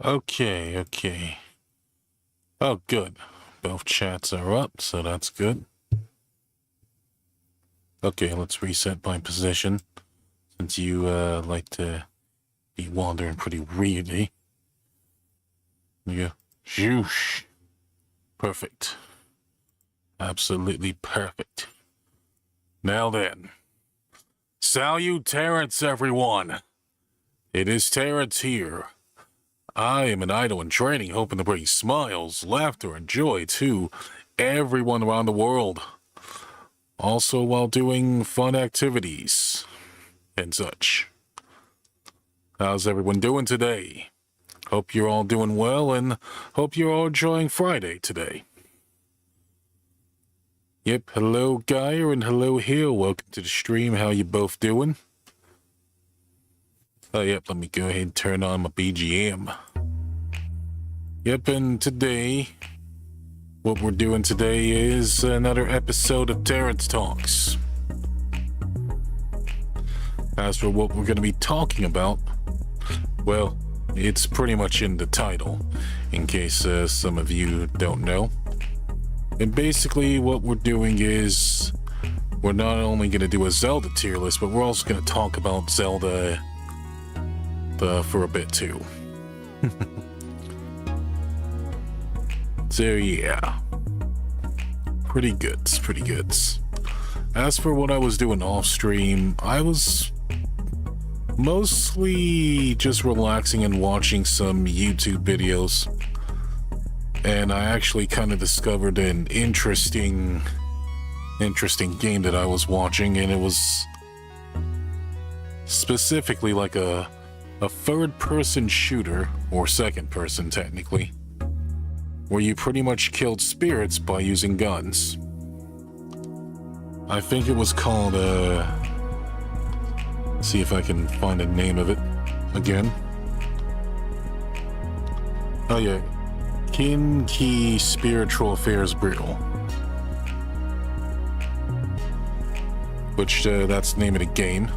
Okay. Oh, good. Both chats are up, so that's good. Okay, let's reset my position, since you like to be wandering pretty weirdly. Yeah. Shoosh. Perfect. Absolutely perfect. Now then. Salutations, everyone. It is Terence here. I am an idol in training, hoping to bring smiles, laughter, and joy to everyone around the world. Also while doing fun activities and such. How's everyone doing today? Hope you're all doing well and hope you're all enjoying Friday today. Yep, hello Geyer and hello Hill. Welcome to the stream. How you both doing? Oh, yep, let me go ahead and turn on my BGM. Yep, and today, what we're doing today is another episode of Terence Talks. As for what we're going to be talking about, well, it's pretty much in the title, in case some of you don't know. And basically what we're doing is, we're not only going to do a Zelda tier list, but we're also going to talk about Zelda for a bit too. So yeah, pretty good. As for what I was doing off stream, I was mostly just relaxing and watching some YouTube videos, and I actually kind of discovered an interesting game that I was watching, and it was specifically like a third-person shooter, or second-person technically, where you pretty much killed spirits by using guns. I think it was called, see if I can find the name of it again. Oh yeah, Kinki Spiritual Affairs Brittle. Which, that's the name of the game.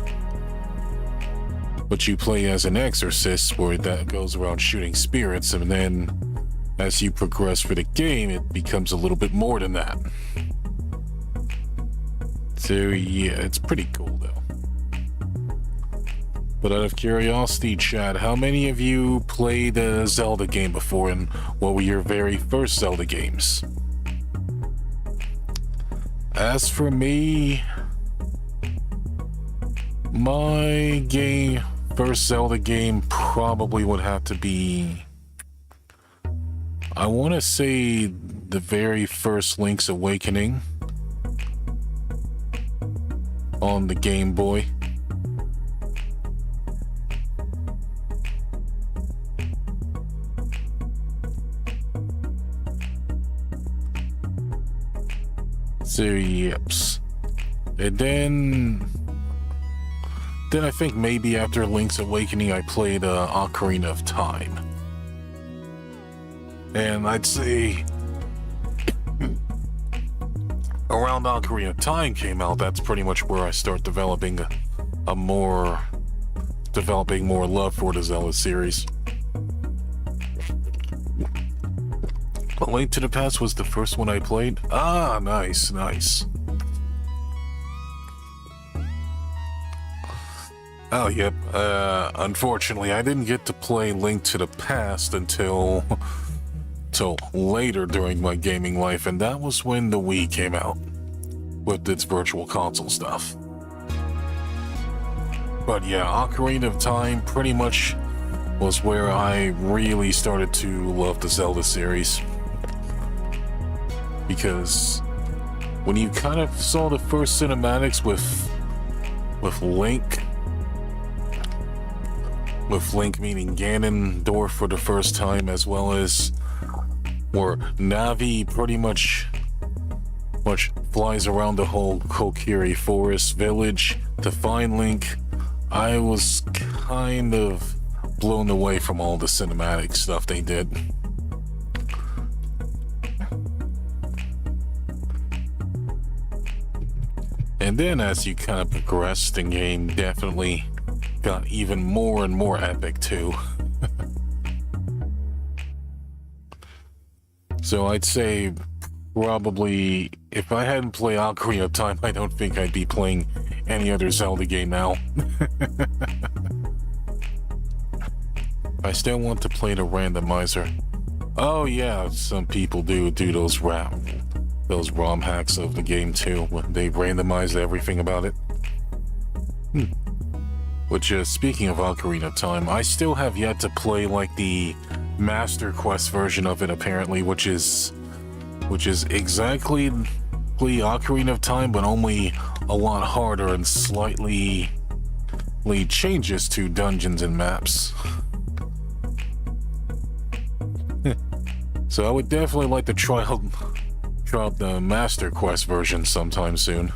But you play as an exorcist where that goes around shooting spirits, and then as you progress through the game, it becomes a little bit more than that. So yeah, it's pretty cool though. But out of curiosity, chat, how many of you played a Zelda game before, and what were your very first Zelda games? As for me, my first Zelda game probably would have to be, I want to say, the very first Link's Awakening on the Game Boy. So, yeps. And then I think maybe after Link's Awakening I played Ocarina of Time. And I'd say around Ocarina of Time came out, that's pretty much where I start developing more love for the Zelda series. But Link to the Past was the first one I played. Ah, nice. Oh, yep. Unfortunately, I didn't get to play Link to the Past until later during my gaming life, and that was when the Wii came out with its virtual console stuff. But yeah, Ocarina of Time pretty much was where I really started to love the Zelda series. Because when you kind of saw the first cinematics with Link meeting Ganondorf for the first time, as well as where Navi pretty much flies around the whole Kokiri Forest village to find Link, I was kind of blown away from all the cinematic stuff they did. And then as you kind of progressed, the game definitely got even more and more epic too. So I'd say probably if I hadn't played Ocarina of Time, I don't think I'd be playing any other Zelda game now. I still want to play the randomizer. Oh yeah, some people do those ROM hacks of the game too, when they randomize everything about it. Which, speaking of Ocarina of Time, I still have yet to play like the Master Quest version of it apparently, which is exactly Ocarina of Time, but only a lot harder and slightly changes to dungeons and maps. So I would definitely like to try out the Master Quest version sometime soon.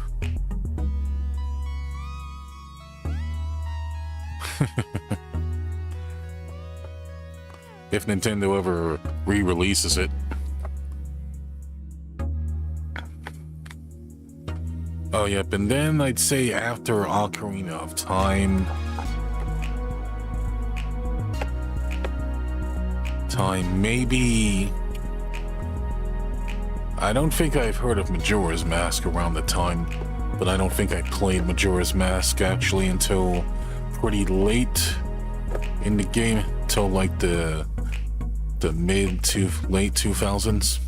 If Nintendo ever re-releases it. Oh yep, and then I'd say after Ocarina of Time, maybe... I don't think I've heard of Majora's Mask around the time, but I don't think I played Majora's Mask actually until pretty late in the game, till like the mid to late 2000s.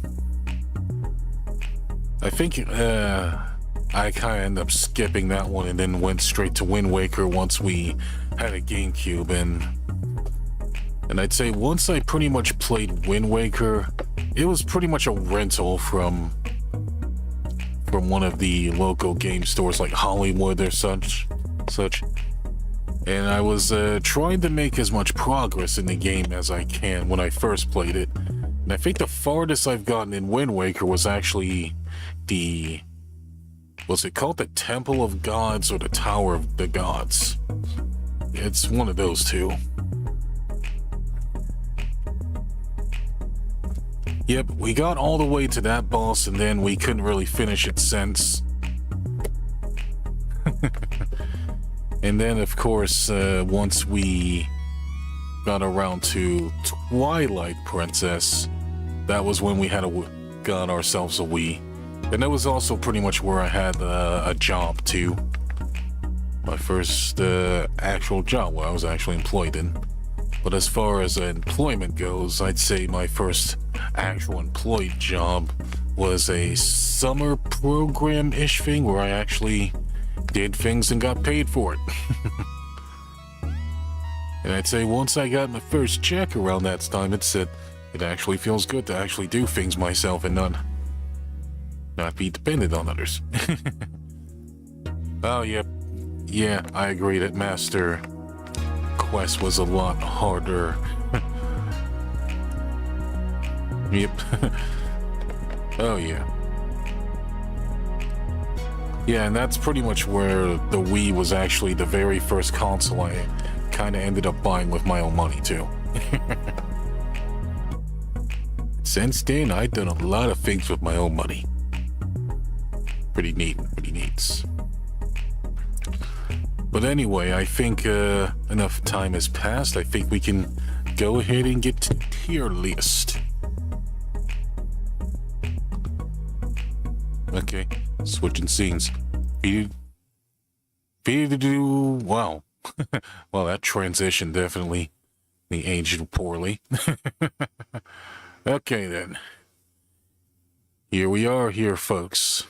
I think I kind of ended up skipping that one and then went straight to Wind Waker once we had a GameCube, and I'd say once I pretty much played Wind Waker, it was pretty much a rental from one of the local game stores like Hollywood or such. And I was trying to make as much progress in the game as I can when I first played it. And I think the farthest I've gotten in Wind Waker was actually was it called the Temple of Gods or the Tower of the Gods? It's one of those two. Yep, we got all the way to that boss and then we couldn't really finish it since. And then, of course, once we got around to Twilight Princess, that was when we got ourselves a Wii. And that was also pretty much where I had a job too. My first actual job, where I was actually employed in. But as far as employment goes, I'd say my first actual employed job was a summer program-ish thing where I actually did things and got paid for it. And I'd say once I got my first check around that time, it actually feels good to actually do things myself and not be dependent on others. Oh, yep. Yeah, I agree that Master Quest was a lot harder. Yep. Oh, yeah. Yeah, and that's pretty much where the Wii was actually the very first console I kind of ended up buying with my own money, too. Since then, I've done a lot of things with my own money. Pretty neat. But anyway, I think enough time has passed. I think we can go ahead and get to the tier list. Okay, switching scenes. Wow. Well, that transition definitely aged poorly. Okay, then. Here we are here, folks.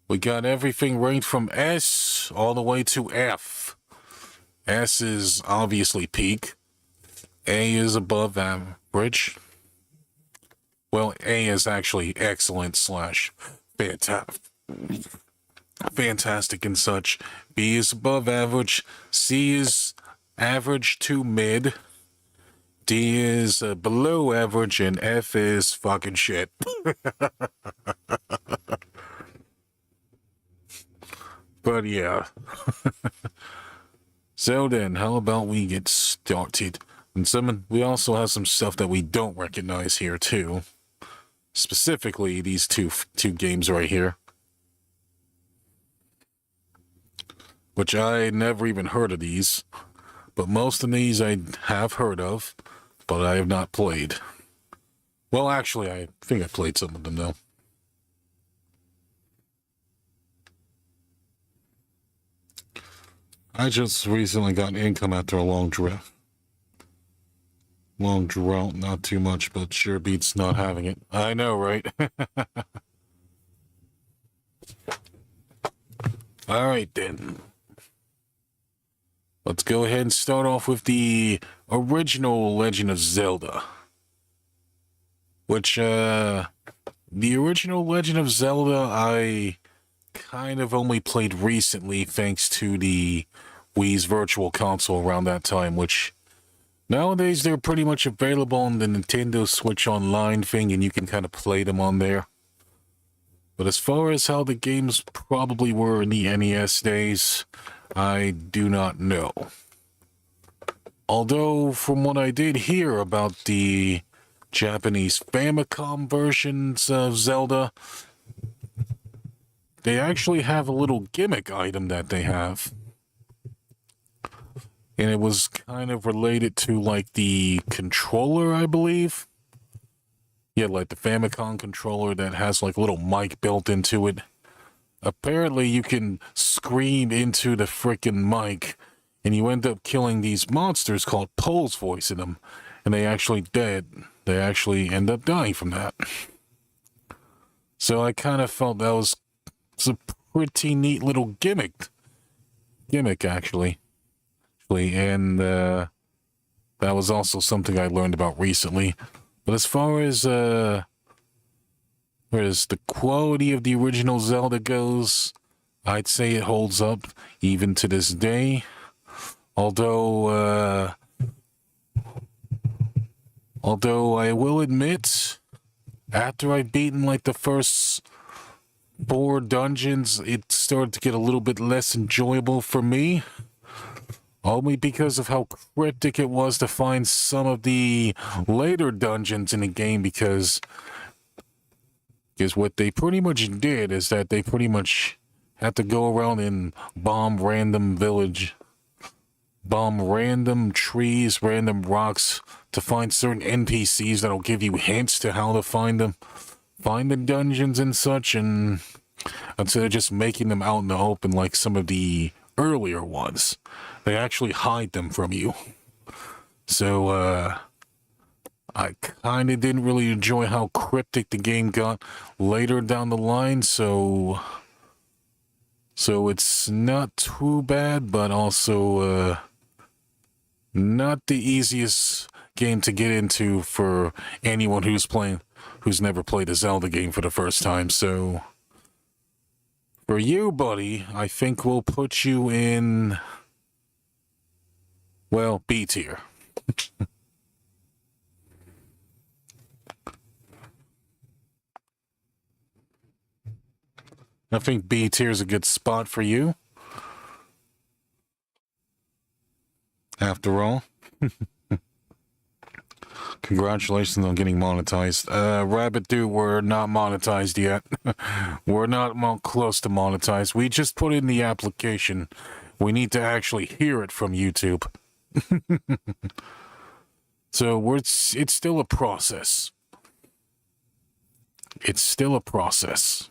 We got everything ranked from S all the way to F. S is obviously peak. A is above average. Well, A is actually excellent / fantastic and such. B is above average. C is average to mid. D is below average, and F is fucking shit. But yeah. So then, how about we get started? And we also have some stuff that we don't recognize here too. Specifically, these two games right here, which I never even heard of these. But most of these I have heard of, but I have not played. Well, actually, I think I played some of them, though. I just recently got income after a long drought. Not too much, but sure beats not having it. I know, right? All right, then. Let's go ahead and start off with the original Legend of Zelda. Which, the original Legend of Zelda, I kind of only played recently thanks to the Wii's Virtual Console around that time, which nowadays they're pretty much available on the Nintendo Switch Online thing, and you can kind of play them on there. But as far as how the games probably were in the NES days, I do not know. Although, from what I did hear about the Japanese Famicom versions of Zelda, they actually have a little gimmick item that they have. And it was kind of related to, like, the controller, I believe. Yeah, like the Famicom controller that has, like, a little mic built into it. Apparently, you can scream into the frickin' mic, and you end up killing these monsters called Poles voicing them. And they actually dead. They actually end up dying from that. So I kind of felt that was a pretty neat little gimmick, actually. And that was also something I learned about recently. But as far as the quality of the original Zelda goes, I'd say it holds up even to this day. Although I will admit, after I've beaten like the first 4 dungeons, it started to get a little bit less enjoyable for me. Only because of how cryptic it was to find some of the later dungeons in the game, because what they pretty much did is that they pretty much had to go around and bomb random trees, random rocks to find certain NPCs that'll give you hints to how to find the dungeons and such, and instead of just making them out in the open like some of the earlier ones, they actually hide them from you. So, I kind of didn't really enjoy how cryptic the game got later down the line, so it's not too bad, but also, not the easiest game to get into for anyone who's never played a Zelda game for the first time. So, for you, buddy, I think we'll put you in, well, B tier. I think B tier is a good spot for you. After all. Congratulations on getting monetized. Rabbit Dude, we're not monetized yet. We're not close to monetized. We just put in the application. We need to actually hear it from YouTube. So it's still a process. It's still a process.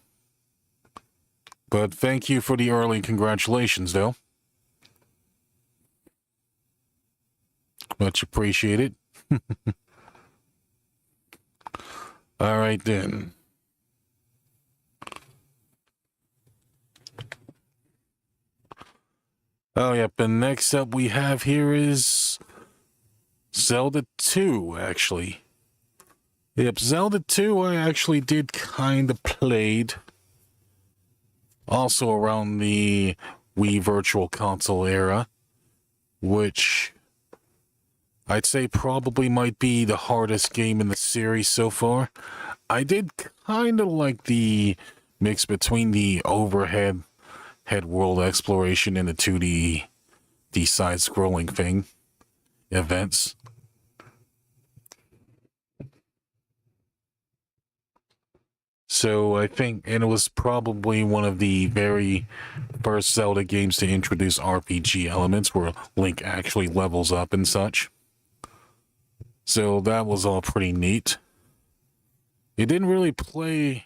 But thank you for the early congratulations, though. Much appreciated. All right, then. Oh, yep, and next up we have here is Zelda 2, actually. Yep, Zelda 2 I actually did kind of played. Also around the Wii Virtual Console era, which I'd say probably might be the hardest game in the series so far. I did kind of like the mix between the overhead world exploration and the 2D side-scrolling thing events. So I think, and it was probably one of the very first Zelda games to introduce RPG elements where Link actually levels up and such. So that was all pretty neat. It didn't really play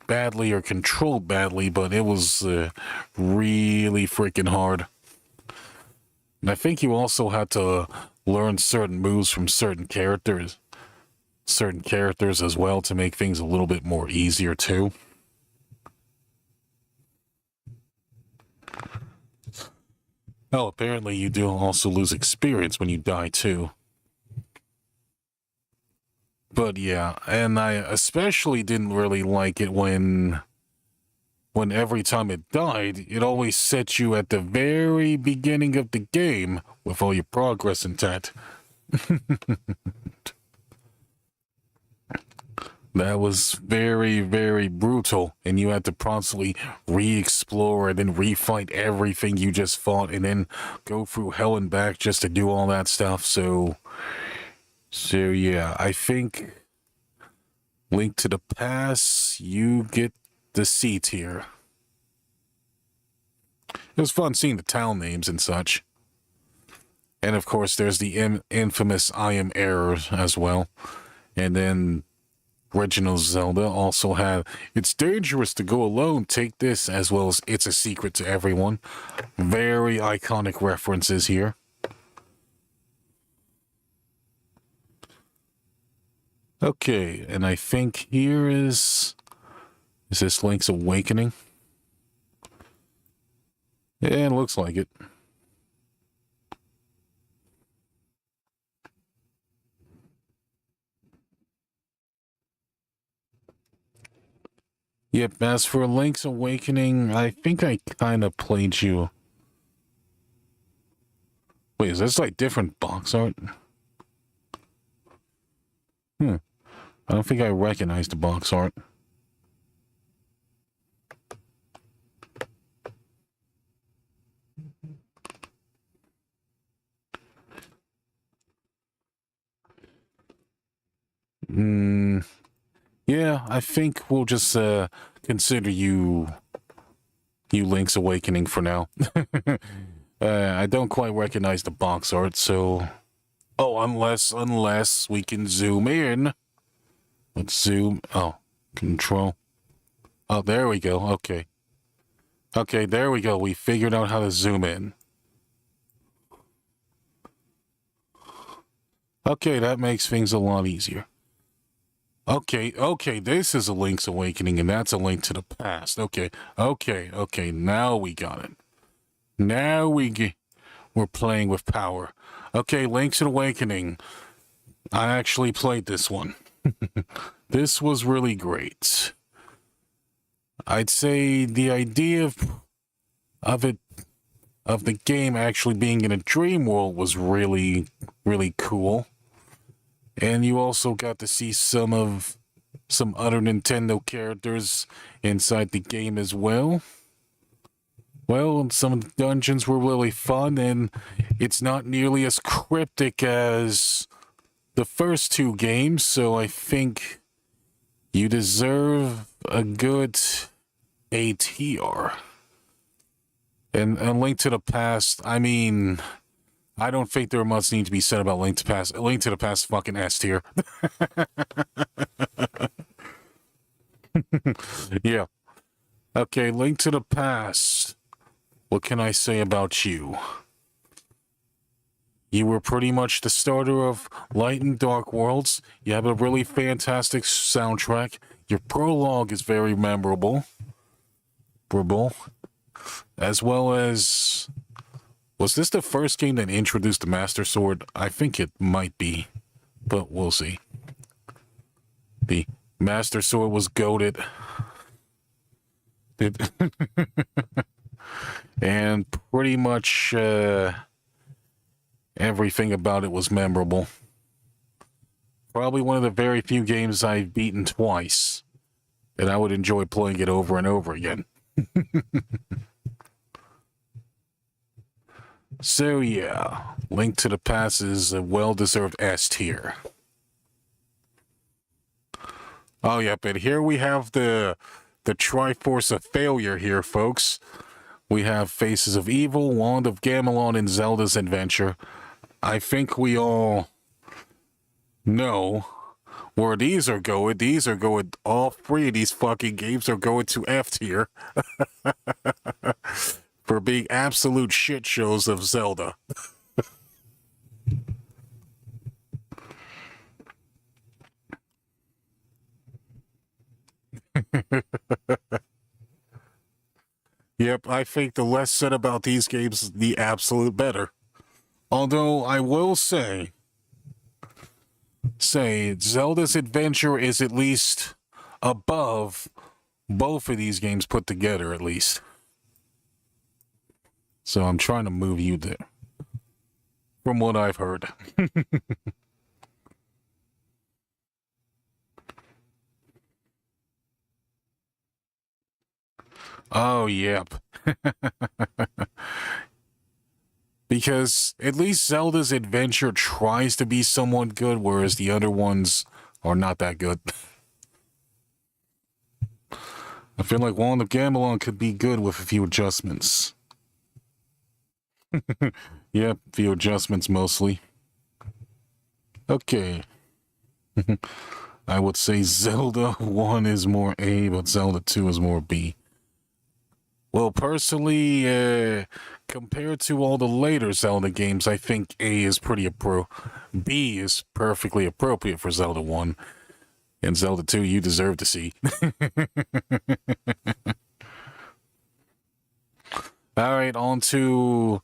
badly or controlled badly, but it was really freaking hard. And I think you also had to learn certain moves from certain characters as well to make things a little bit more easier too. Oh, apparently you do also lose experience when you die too. But yeah, and I especially didn't really like it when every time it died, it always set you at the very beginning of the game with all your progress intact. That was very, very brutal, and you had to constantly re-explore and then refight everything you just fought and then go through hell and back just to do all that stuff. So yeah, I think Link to the Past, you get the C tier. It was fun seeing the town names and such. And of course, there's the infamous I am error as well. And then original Zelda also had It's Dangerous to Go Alone, Take This, as well as It's a Secret to Everyone. Very iconic references here. Okay, and I think here is this Link's Awakening? Yeah, it looks like it. Yep, as for Link's Awakening, I think I kind of played you. Wait, is this like different box art? I don't think I recognize the box art. Yeah, I think we'll just consider you Link's Awakening for now. I don't quite recognize the box art, so unless we can zoom in. Let's zoom. Oh, control. Oh, there we go. Okay. Okay, there we go. We figured out how to zoom in. Okay, that makes things a lot easier. Okay, this is a Link's Awakening, and that's a Link to the Past. Okay, now we got it. Now we're playing with power. Okay, Link's Awakening. I actually played this one. This was really great. I'd say the idea of the game actually being in a dream world was really, really cool. And you also got to see some other Nintendo characters inside the game as well. Well, some of the dungeons were really fun, and it's not nearly as cryptic as the first two games, so I think you deserve a good A tier. And Link to the Past, I mean, I don't think there much need to be said about Link to Past. Link to the Past fucking S tier. Yeah. Okay, Link to the Past. What can I say about you? You were pretty much the starter of Light and Dark Worlds. You have a really fantastic soundtrack. Your prologue is very memorable. As well as... Was this the first game that introduced the Master Sword? I think it might be, but we'll see. The Master Sword was goated. And pretty much everything about it was memorable. Probably one of the very few games I've beaten twice, and I would enjoy playing it over and over again. So yeah, Link to the Past is a well-deserved S tier. Oh yeah, but here we have the Triforce of Failure here, folks. We have Faces of Evil, Wand of Gamelon, and Zelda's Adventure. I think we all know where these are going, all three of these fucking games are going to F tier for being absolute shit shows of Zelda. Yep, I think the less said about these games, the absolute better. Although I will say Zelda's Adventure is at least above both of these games put together, at least. So I'm trying to move you there, from what I've heard. Oh, yep. Because at least Zelda's Adventure tries to be somewhat good, whereas the other ones are not that good. I feel like Wand of Gamelon could be good with a few adjustments. Yep, few adjustments mostly. Okay. I would say Zelda 1 is more A, but Zelda 2 is more B. Well, personally, compared to all the later Zelda games, I think A is pretty B is perfectly appropriate for Zelda 1. And Zelda 2, you deserve to see. Alright, on to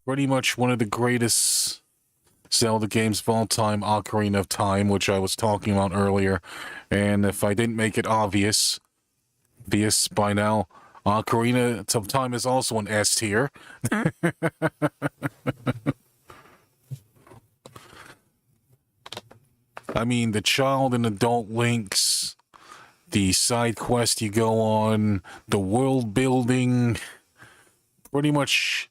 pretty much one of the greatest Zelda games of all time, Ocarina of Time, which I was talking about earlier. And if I didn't make it obvious by now, Ocarina of Time is also an S tier. I mean, the child and adult links, the side quest you go on, the world building, pretty much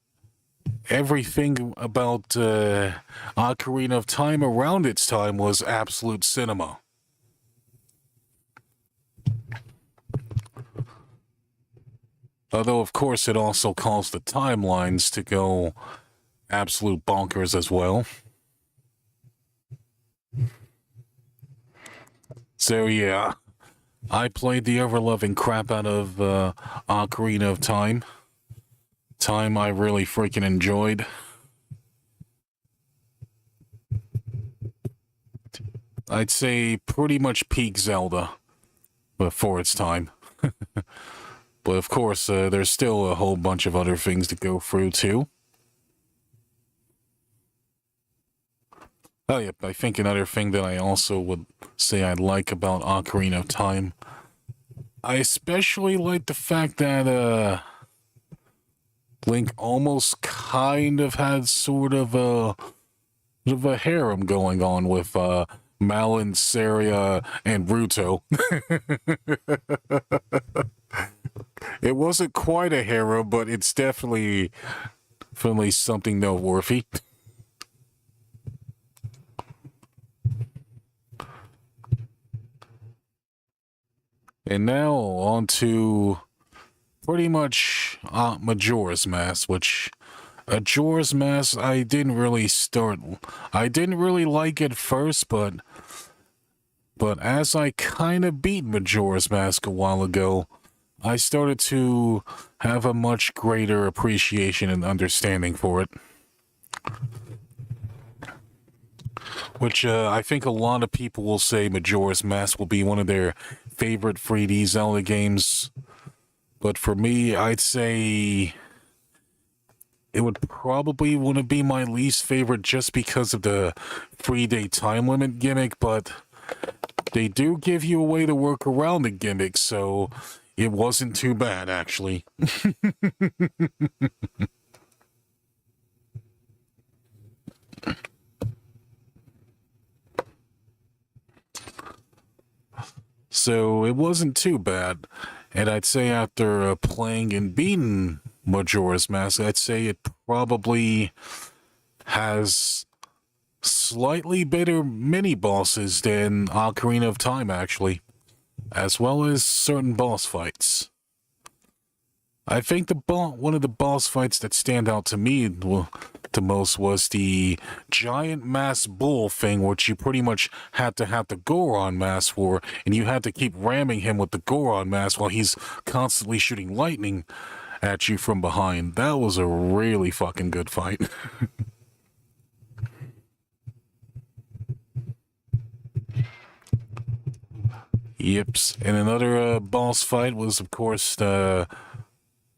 everything about Ocarina of Time around its time was absolute cinema. Although, of course, it also caused the timelines to go absolute bonkers as well. So, yeah, I played the ever-loving crap out of Ocarina of Time. Time I really freaking enjoyed. I'd say pretty much peak Zelda before its time. But of course, there's still a whole bunch of other things to go through, too. Oh, yep, I think another thing that I also would say I like about Ocarina of Time, I especially like the fact that, Link almost kind of had sort of a harem going on with, Malon, Saria, and Ruto. It wasn't quite a harem, but it's definitely something noteworthy. And now on to pretty much Majora's Mask, which Majora's Mask I didn't really like it first, but as I kind of beat Majora's Mask a while ago, I started to have a much greater appreciation and understanding for it. Which I think a lot of people will say Majora's Mask will be one of their favorite 3D Zelda games. But for me, I'd say it would probably want to be my least favorite just because of the 3-day time limit gimmick, but they do give you a way to work around the gimmick, so it wasn't too bad, actually. So it wasn't too bad. And I'd say after playing and beating Majora's Mask, I'd say it probably has slightly better mini-bosses than Ocarina of Time, actually, as well as certain boss fights. I think one of the boss fights that stand out to me the most was the giant mass bull thing, which you pretty much had to have the Goron mask for, and you had to keep ramming him with the Goron mask while he's constantly shooting lightning at you from behind. That was a really fucking good fight. Yips. And another boss fight was, of course, the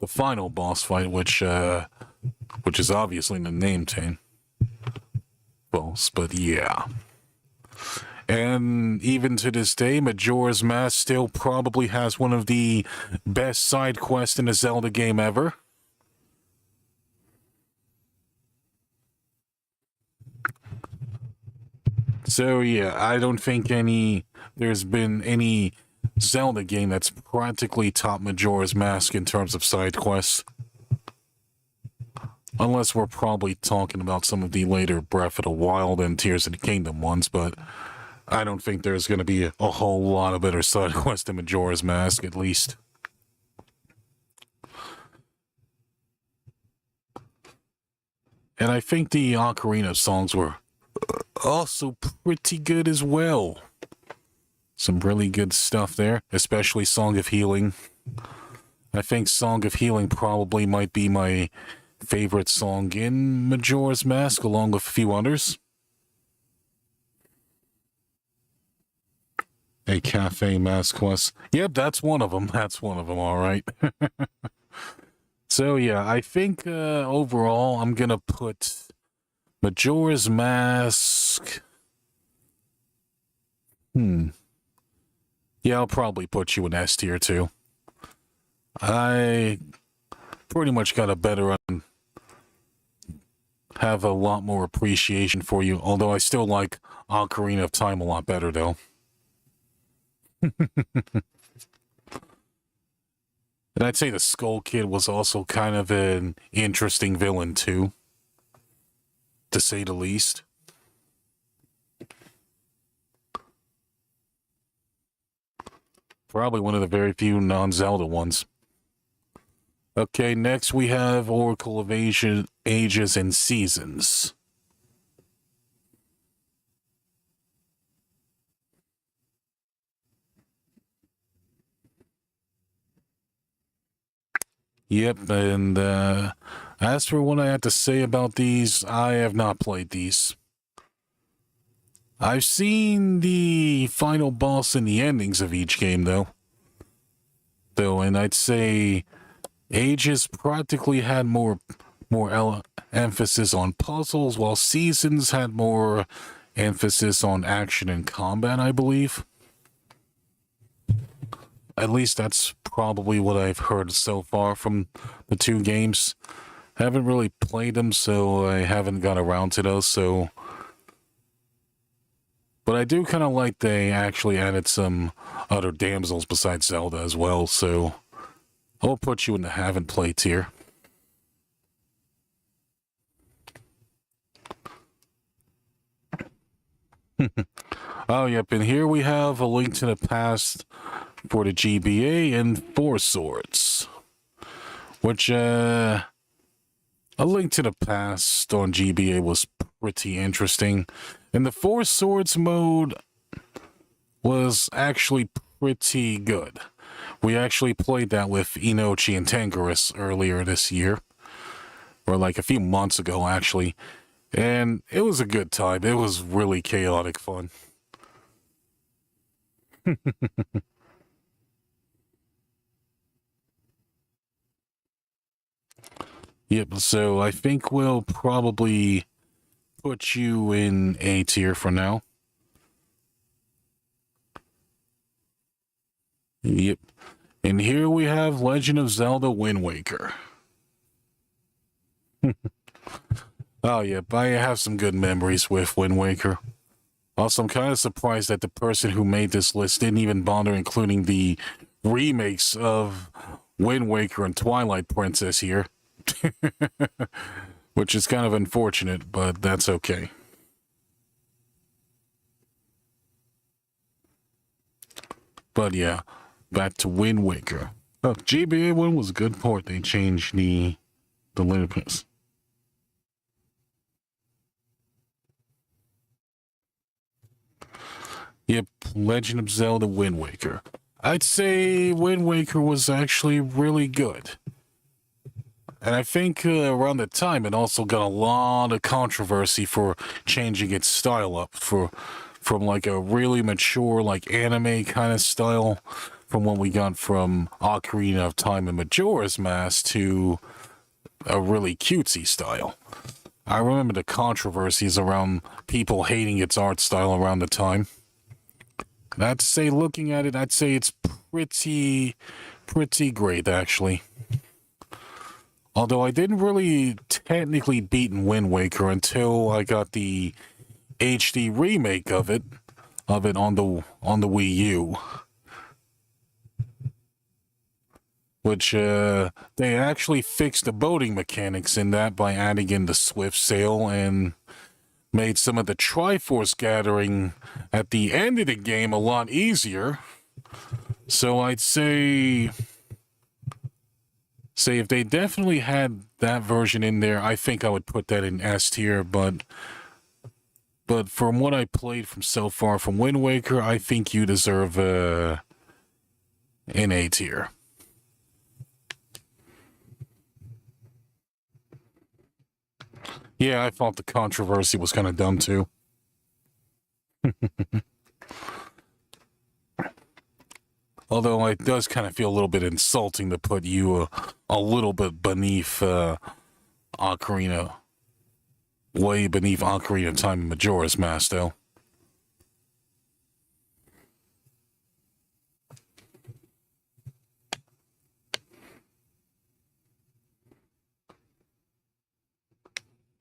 final boss fight, which is obviously in the name tag. Boss, but yeah. And even to this day, Majora's Mask still probably has one of the best side quests in a Zelda game ever. So yeah, I don't think there's been any Zelda game that's practically topped Majora's Mask in terms of side quests. Unless we're probably talking about some of the later Breath of the Wild and Tears of the Kingdom ones, but I don't think there's going to be a whole lot of better side quests than Majora's Mask, at least. And I think the Ocarina songs were also pretty good as well. Some really good stuff there, especially Song of Healing. I think Song of Healing probably might be my favorite song in Majora's Mask, along with a few others. A cafe mask quest. Yep, that's one of them. That's one of them, all right. So, yeah, I think overall I'm going to put Majora's Mask. Yeah, I'll probably put you in S tier too. I pretty much got a better have a lot more appreciation for you, although I still like Ocarina of Time a lot better though. And I'd say the Skull Kid was also kind of an interesting villain too, to say the least. Probably one of the very few non-Zelda ones. Okay, next we have Oracle of Ages and Seasons. Yep, and as for what I have to say about these, I have not played these. I've seen the final boss and the endings of each game, though, and I'd say Ages practically had more emphasis on puzzles, while Seasons had more emphasis on action and combat, I believe. At least that's probably what I've heard so far from the two games. I haven't really played them, so I haven't got around to those, so... But I do kind of like they actually added some other damsels besides Zelda as well, so... I'll put you in the haven't played tier. Oh, yep, and here we have A Link to the Past for the GBA and Four Swords. Which, A Link to the Past on GBA was pretty interesting. And the Four Swords mode was actually pretty good. We actually played that with Inochi and Tangerus earlier this year. Or like a few months ago, actually. And it was a good time. It was really chaotic fun. Yep, so I think we'll probably put you in A tier for now. Yep. And here we have Legend of Zelda Wind Waker. Oh, yep, I have some good memories with Wind Waker. Also, I'm kind of surprised that the person who made this list didn't even bother including the remakes of Wind Waker and Twilight Princess here. Which is kind of unfortunate, but that's okay. But yeah, back to Wind Waker. Oh, GBA one was a good port. They changed the limits. Yep, Legend of Zelda Wind Waker. I'd say Wind Waker was actually really good. And I think around the time it also got a lot of controversy for changing its style up from like a really mature like anime kind of style from what we got from Ocarina of Time and Majora's Mask to a really cutesy style. I remember the controversies around people hating its art style around the time. And I'd say looking at it, I'd say it's pretty great actually. Although I didn't really technically beat Wind Waker until I got the HD remake of it on the Wii U, which they actually fixed the boating mechanics in that by adding in the Swift Sail and made some of the Triforce gathering at the end of the game a lot easier. So I'd say if they definitely had that version in there, I think I would put that in S tier, but from what I played from so far from Wind Waker, I think you deserve an A tier. Yeah, I thought the controversy was kind of dumb too. Although it does kind of feel a little bit insulting to put you a little bit beneath Ocarina, way beneath Ocarina of Time and Majora's Mask, though.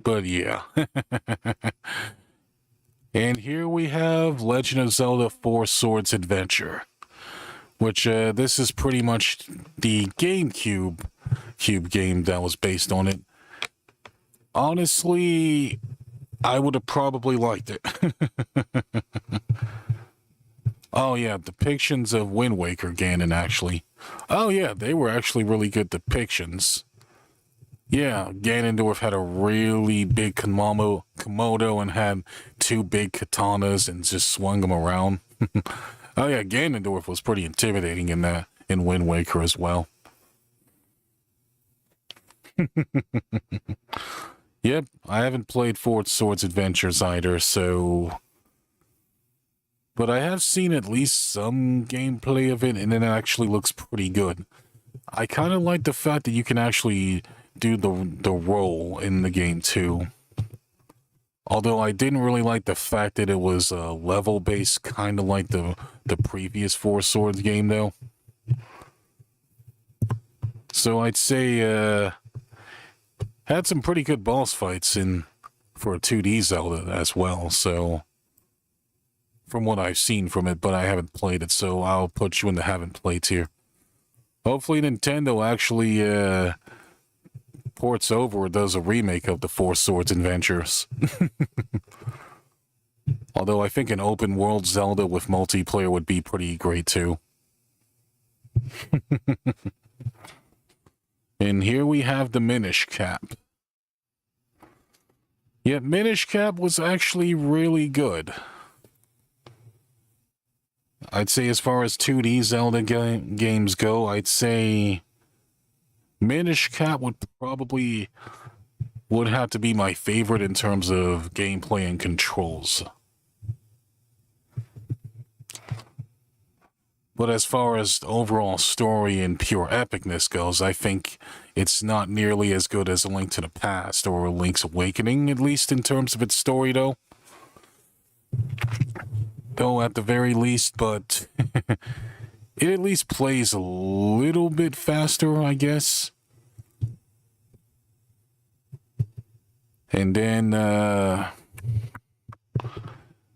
But yeah. And here we have Legend of Zelda Four Swords Adventure, which this is pretty much the GameCube game that was based on it. Honestly, I would have probably liked it. Oh yeah, depictions of Wind Waker Ganon actually. Oh yeah, they were actually really good depictions. Yeah, Ganondorf had a really big Komodo and had two big katanas and just swung them around. Oh yeah, Ganondorf was pretty intimidating in Wind Waker as well. Yep, I haven't played Four Swords Adventures either, so... But I have seen at least some gameplay of it, and it actually looks pretty good. I kind of like the fact that you can actually do the role in the game too. Although I didn't really like the fact that it was level-based, kind of like the previous Four Swords game, though. So I'd say had some pretty good boss fights for a 2D Zelda as well. So from what I've seen from it, but I haven't played it, so I'll put you in the haven't played tier. Hopefully Nintendo actually ports over or does a remake of the Four Swords Adventures. Although I think an open world Zelda with multiplayer would be pretty great too. And here we have the Minish Cap. Yeah, Minish Cap was actually really good. I'd say as far as 2D Zelda games go, I'd say Minish Cap would have to be my favorite in terms of gameplay and controls. But as far as overall story and pure epicness goes, I think it's not nearly as good as A Link to the Past or Link's Awakening, at least in terms of its story, though. Though at the very least, but it at least plays a little bit faster, I guess. And then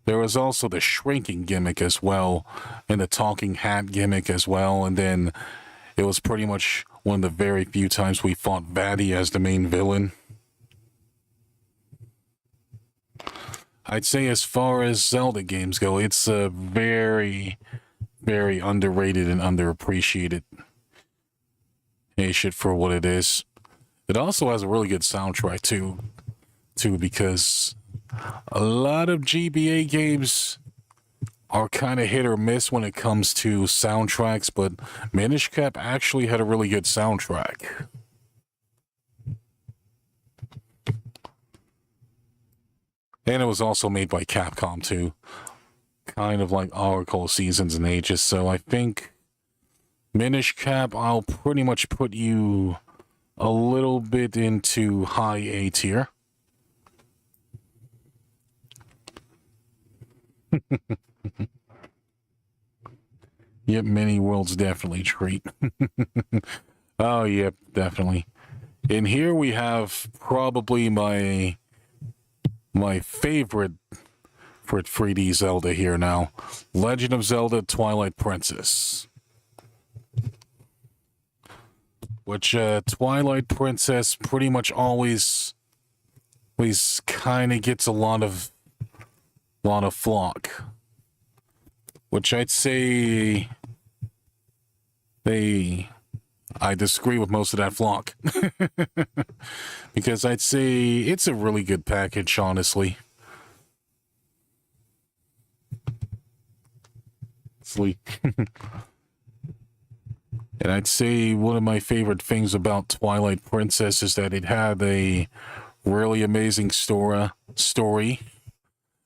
there was also the shrinking gimmick as well, and the talking hat gimmick as well, and then it was pretty much one of the very few times we fought Vaddie as the main villain. I'd say as far as Zelda games go, it's very, very underrated and underappreciated. it for what it is. It also has a really good soundtrack too, because a lot of GBA games are kind of hit or miss when it comes to soundtracks, but Minish Cap actually had a really good soundtrack. And it was also made by Capcom too, kind of like Oracle Seasons and Ages. So I think Minish Cap, I'll pretty much put you a little bit into high A tier. Yep, Mini World's definitely treat. Oh, yep, definitely. And here we have probably my favorite for 3D Zelda here now. Legend of Zelda Twilight Princess. Which Twilight Princess pretty much always kind of gets a lot of flock. Which I'd say I disagree with most of that flock. Because I'd say it's a really good package, honestly. And I'd say one of my favorite things about Twilight Princess is that it had a really amazing story.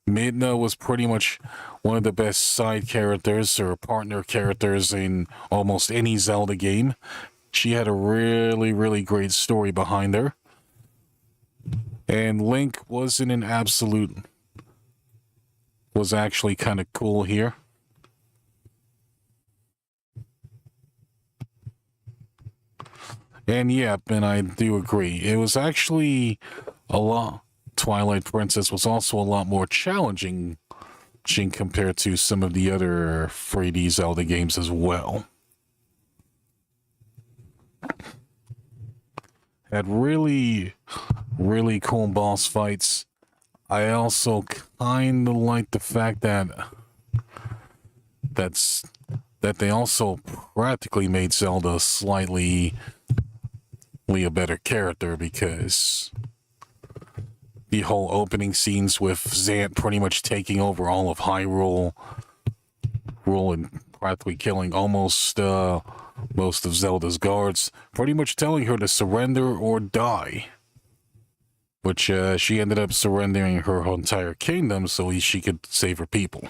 Midna was pretty much one of the best side characters or partner characters in almost any Zelda game. She had a really, really great story behind her. And Link was actually kind of cool here. And yeah, and I do agree. It was actually Twilight Princess was also a lot more challenging compared to some of the other 3D Zelda games as well. Had really, really cool boss fights. I also kind of like the fact that they also practically made Zelda slightly a better character, because the whole opening scenes with Zant pretty much taking over all of Hyrule and practically killing almost most of Zelda's guards, pretty much telling her to surrender or die. Which she ended up surrendering her entire kingdom so she could save her people.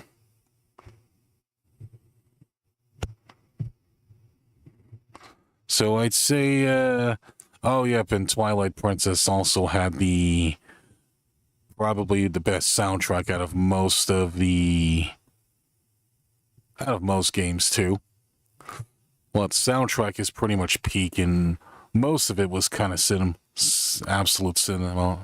So I'd say, oh yep, and Twilight Princess also had probably the best soundtrack out of most games too. Well, its soundtrack is pretty much peak, and most of it was kind of absolute cinema.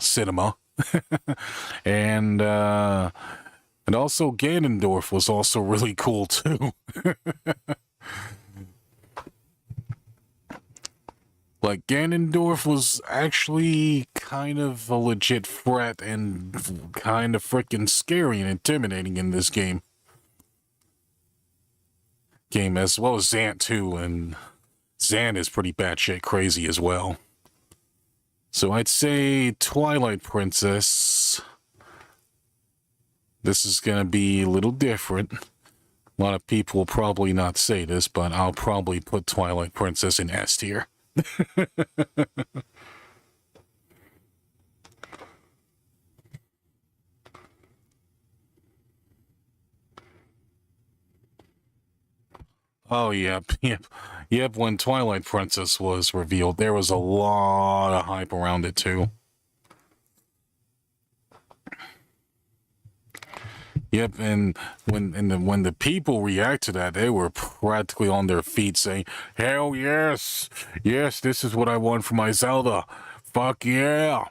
And also Ganondorf was also really cool too. Like, Ganondorf was actually kind of a legit threat and kind of freaking scary and intimidating in this game. As well as Zant too, and Zant is pretty batshit crazy as well. So I'd say Twilight Princess. This is gonna be a little different. A lot of people will probably not say this, but I'll probably put Twilight Princess in S tier. Oh, yep. When Twilight Princess was revealed, there was a lot of hype around it, too. Yep, and when the people react to that, they were practically on their feet saying, "Hell yes! Yes, this is what I want for my Zelda. Fuck yeah!"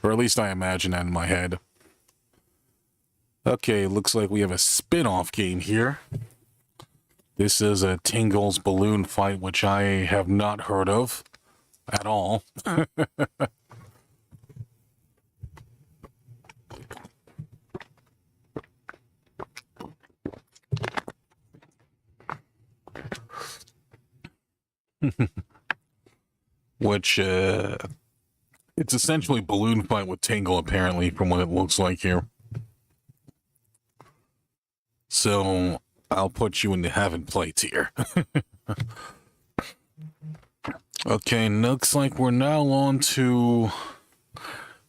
Or at least I imagine that in my head. Okay, looks like we have a spin-off game here. This is a Tingle's Balloon Fight, which I have not heard of at all. which it's essentially balloon fight with Tingle, apparently, from what it looks like here. So I'll put you in the haven't played tier. Okay, looks like we're now on to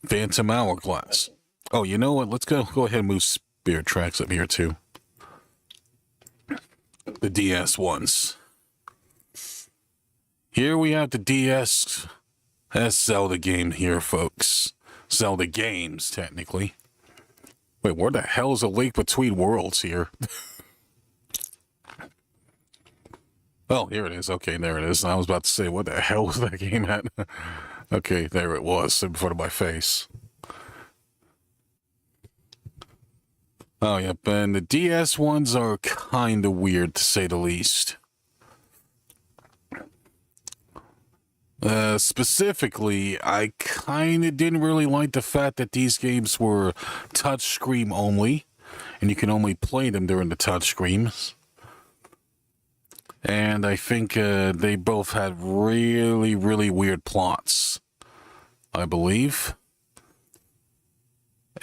Phantom Hourglass. Oh, you know what? Let's go ahead and move Spirit Tracks up here too. The DS ones. Here we have the DS Zelda game here, folks. Zelda games, technically. Wait, where the hell is a link between worlds here? Oh, here it is. Okay, there it is. I was about to say, what the hell was that game at? Okay, there it was in front of my face. Oh, yep, and the DS ones are kind of weird, to say the least. Specifically, I kind of didn't really like the fact that these games were touchscreen only, and you can only play them during the touchscreens. And I think they both had really, really weird plots, I believe.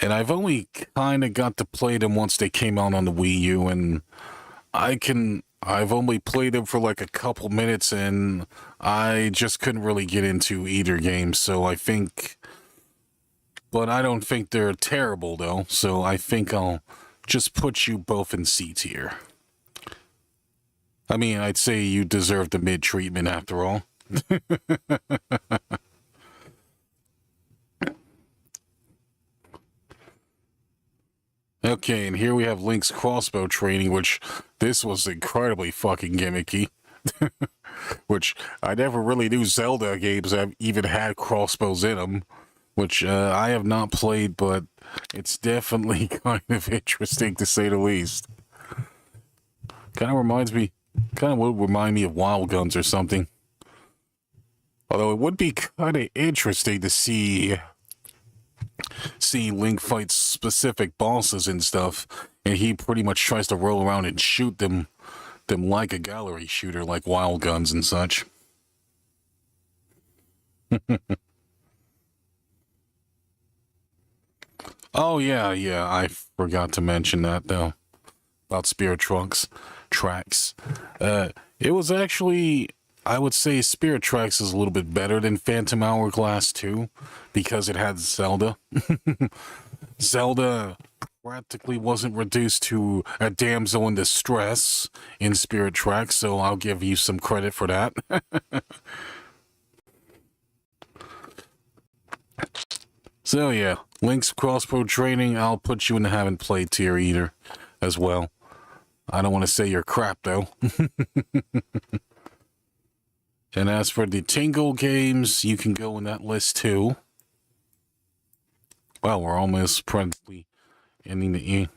And I've only kind of got to play them once they came out on the Wii U, and I've only played them for like a couple minutes, and I just couldn't really get into either game, so I think... But I don't think they're terrible, though, so I think I'll just put you both in C tier. I mean, I'd say you deserve the mid-treatment after all. Okay, and here we have Link's crossbow training, which this was incredibly fucking gimmicky. Which I never really knew Zelda games have even had crossbows in them, which I have not played, but it's definitely kind of interesting to say the least. Kind of would remind me of Wild Guns or something. Although it would be kind of interesting to see Link fight specific bosses and stuff, and he pretty much tries to roll around and shoot them like a gallery shooter, like Wild Guns and such. Oh yeah, I forgot to mention that though, about Spirit Tracks. It was actually, I would say Spirit Tracks is a little bit better than Phantom Hourglass 2, because it had Zelda. Zelda practically wasn't reduced to a damsel in distress in Spirit Tracks, so I'll give you some credit for that. So yeah, Link's crossbow training, I'll put you in the haven't played tier either as well. I don't want to say you're crap though. And as for the Tingle games, you can go in that list too. Well, we're almost practically ending the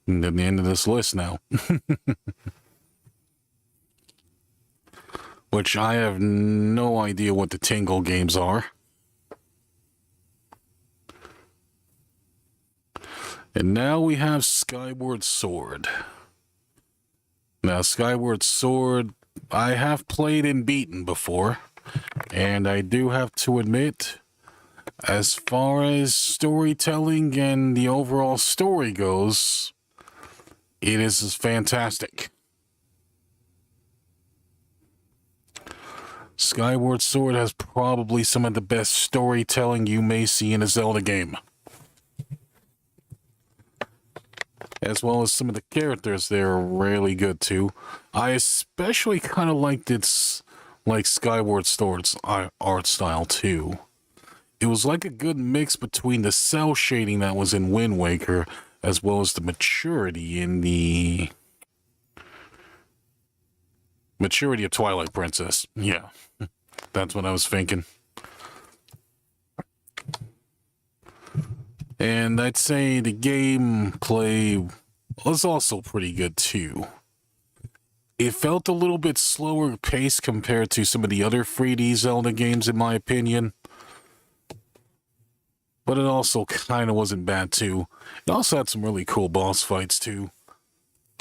end of this list now. Which I have no idea what the Tingle games are. And now we have Skyward Sword. Now, Skyward Sword, I have played and beaten before. And I do have to admit, as far as storytelling and the overall story goes, it is fantastic. Skyward Sword has probably some of the best storytelling you may see in a Zelda game. As well as some of the characters, they're really good too. I especially kind of liked its, like Skyward Sword's art style too. It was like a good mix between the cell shading that was in Wind Waker, as well as the maturity in the maturity of Twilight Princess. Yeah, that's what I was thinking. And I'd say the gameplay was also pretty good too. It felt a little bit slower paced compared to some of the other 3D Zelda games, in my opinion. But it also kind of wasn't bad too. It also had some really cool boss fights too.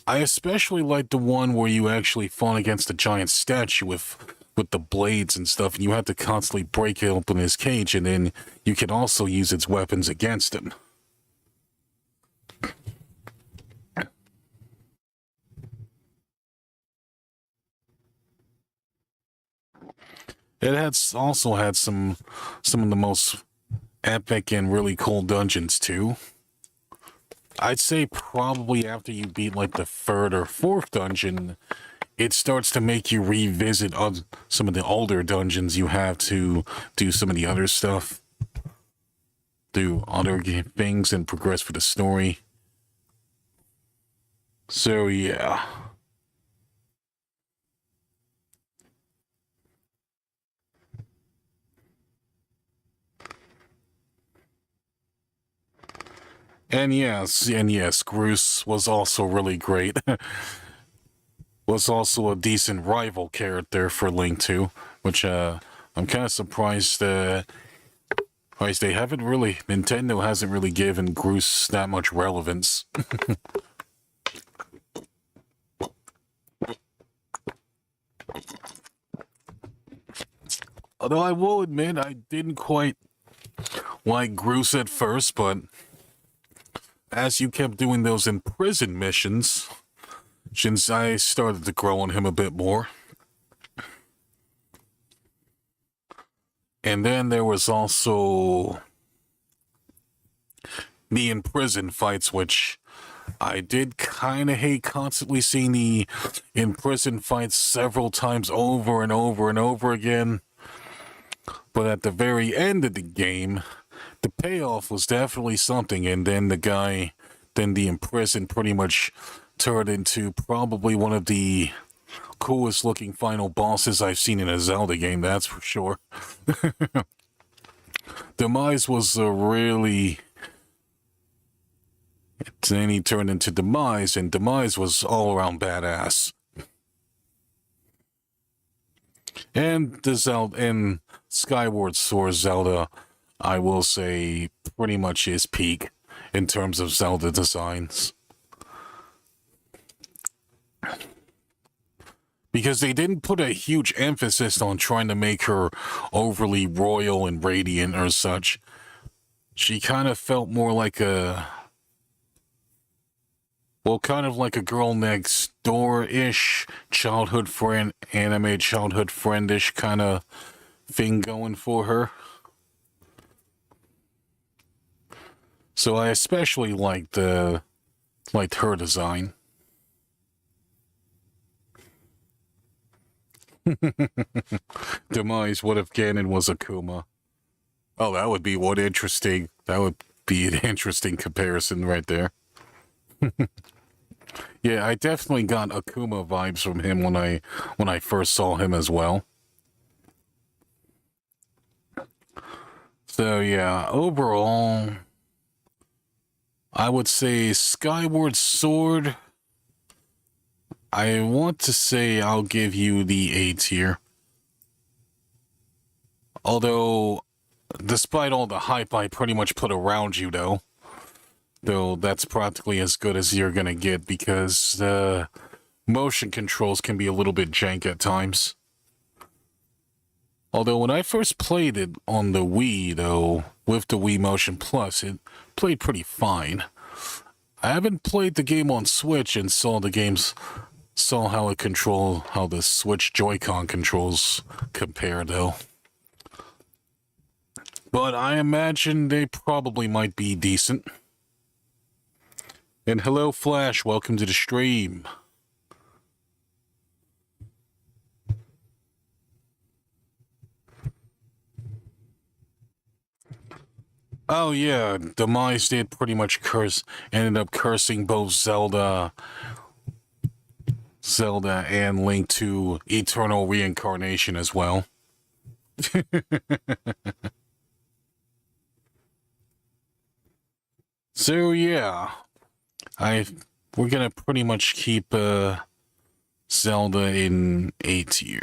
I especially like the one where you actually fought against a giant statue with the blades and stuff, and you had to constantly break open his cage, and then you can also use its weapons against him. It also had some of the most epic and really cool dungeons too. I'd say probably after you beat like the third or fourth dungeon, it starts to make you revisit some of the older dungeons you have to do some of the other stuff, do other things and progress with the story. So yeah. And yes, Groose was also really great. Was also a decent rival character for Link 2, which I'm kind of surprised they haven't really, Nintendo hasn't really given Groose that much relevance. Although I will admit I didn't quite like Groose at first, but as you kept doing those in prison missions, since I started to grow on him a bit more. And then there was also the in prison fights, which I did kind of hate constantly seeing the in prison fights several times over and over and over again. But at the very end of the game, the payoff was definitely something, and then the in prison pretty much turned into probably one of the coolest looking final bosses I've seen in a Zelda game, that's for sure. Demise was really... Then he turned into Demise, and Demise was all around badass. And the Zelda and Skyward Sword Zelda, I will say, pretty much is peak in terms of Zelda designs. Because they didn't put a huge emphasis on trying to make her overly royal and radiant or such. She kind of felt more like kind of like a girl next door-ish, childhood friend, anime childhood friendish kind of thing going for her. So I especially liked her design. Demise, what if Ganon was Akuma? Oh, that would be interesting. That would be an interesting comparison right there. Yeah, I definitely got Akuma vibes from him when I first saw him as well. So yeah, overall, I would say Skyward Sword, I want to say I'll give you the A tier. Although, despite all the hype I pretty much put around you, though that's practically as good as you're gonna get, because the motion controls can be a little bit jank at times. Although when I first played it on the Wii, though, with the Wii Motion Plus, it played pretty fine. I haven't played the game on Switch and saw how the Switch Joy-Con controls compare, though. But I imagine they probably might be decent. And hello, Flash, welcome to the stream. Oh yeah, Demise did pretty much ended up cursing both Zelda and Link to eternal reincarnation as well. So yeah, we're gonna pretty much keep Zelda in A tier,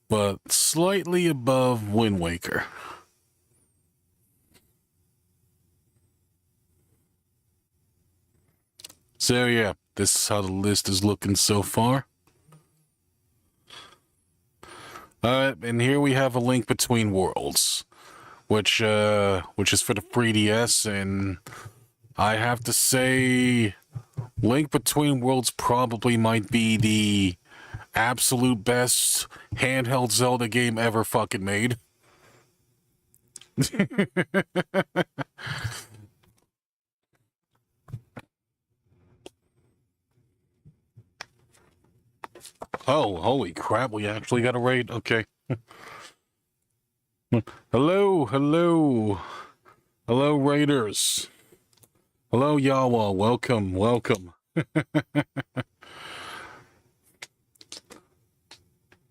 but slightly above Wind Waker. So yeah, this is how the list is looking so far. And here we have a Link Between Worlds, which is for the 3DS, and I have to say, Link Between Worlds probably might be the absolute best handheld Zelda game ever fucking made. Oh, holy crap, we actually got a raid? Okay. Hello, hello. Hello, raiders. Hello, Yawa. Welcome, welcome.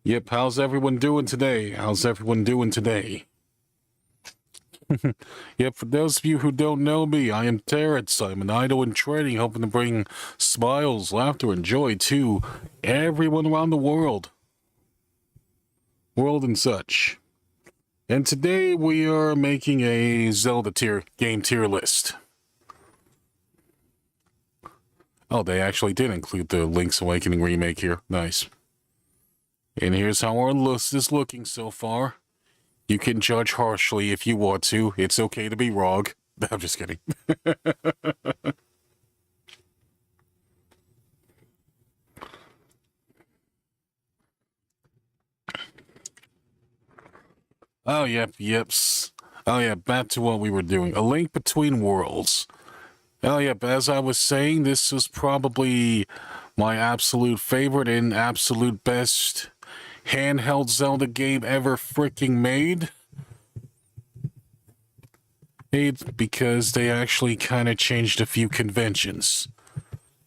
Yep, how's everyone doing today? How's everyone doing today? Yep, for those of you who don't know me, I am Terence. I'm an idol in training, hoping to bring smiles, laughter, and joy to everyone around the world. And such. And today we are making a Zelda game tier list. Oh, they actually did include the Link's Awakening remake here. Nice. And here's how our list is looking so far. You can judge harshly if you want to. It's okay to be wrong. I'm just kidding. Oh, yeps. Oh, yeah, back to what we were doing. A Link Between Worlds. Oh, yep, as I was saying, this was probably my absolute favorite and absolute best handheld Zelda game ever freaking made. It's because they actually kind of changed a few conventions.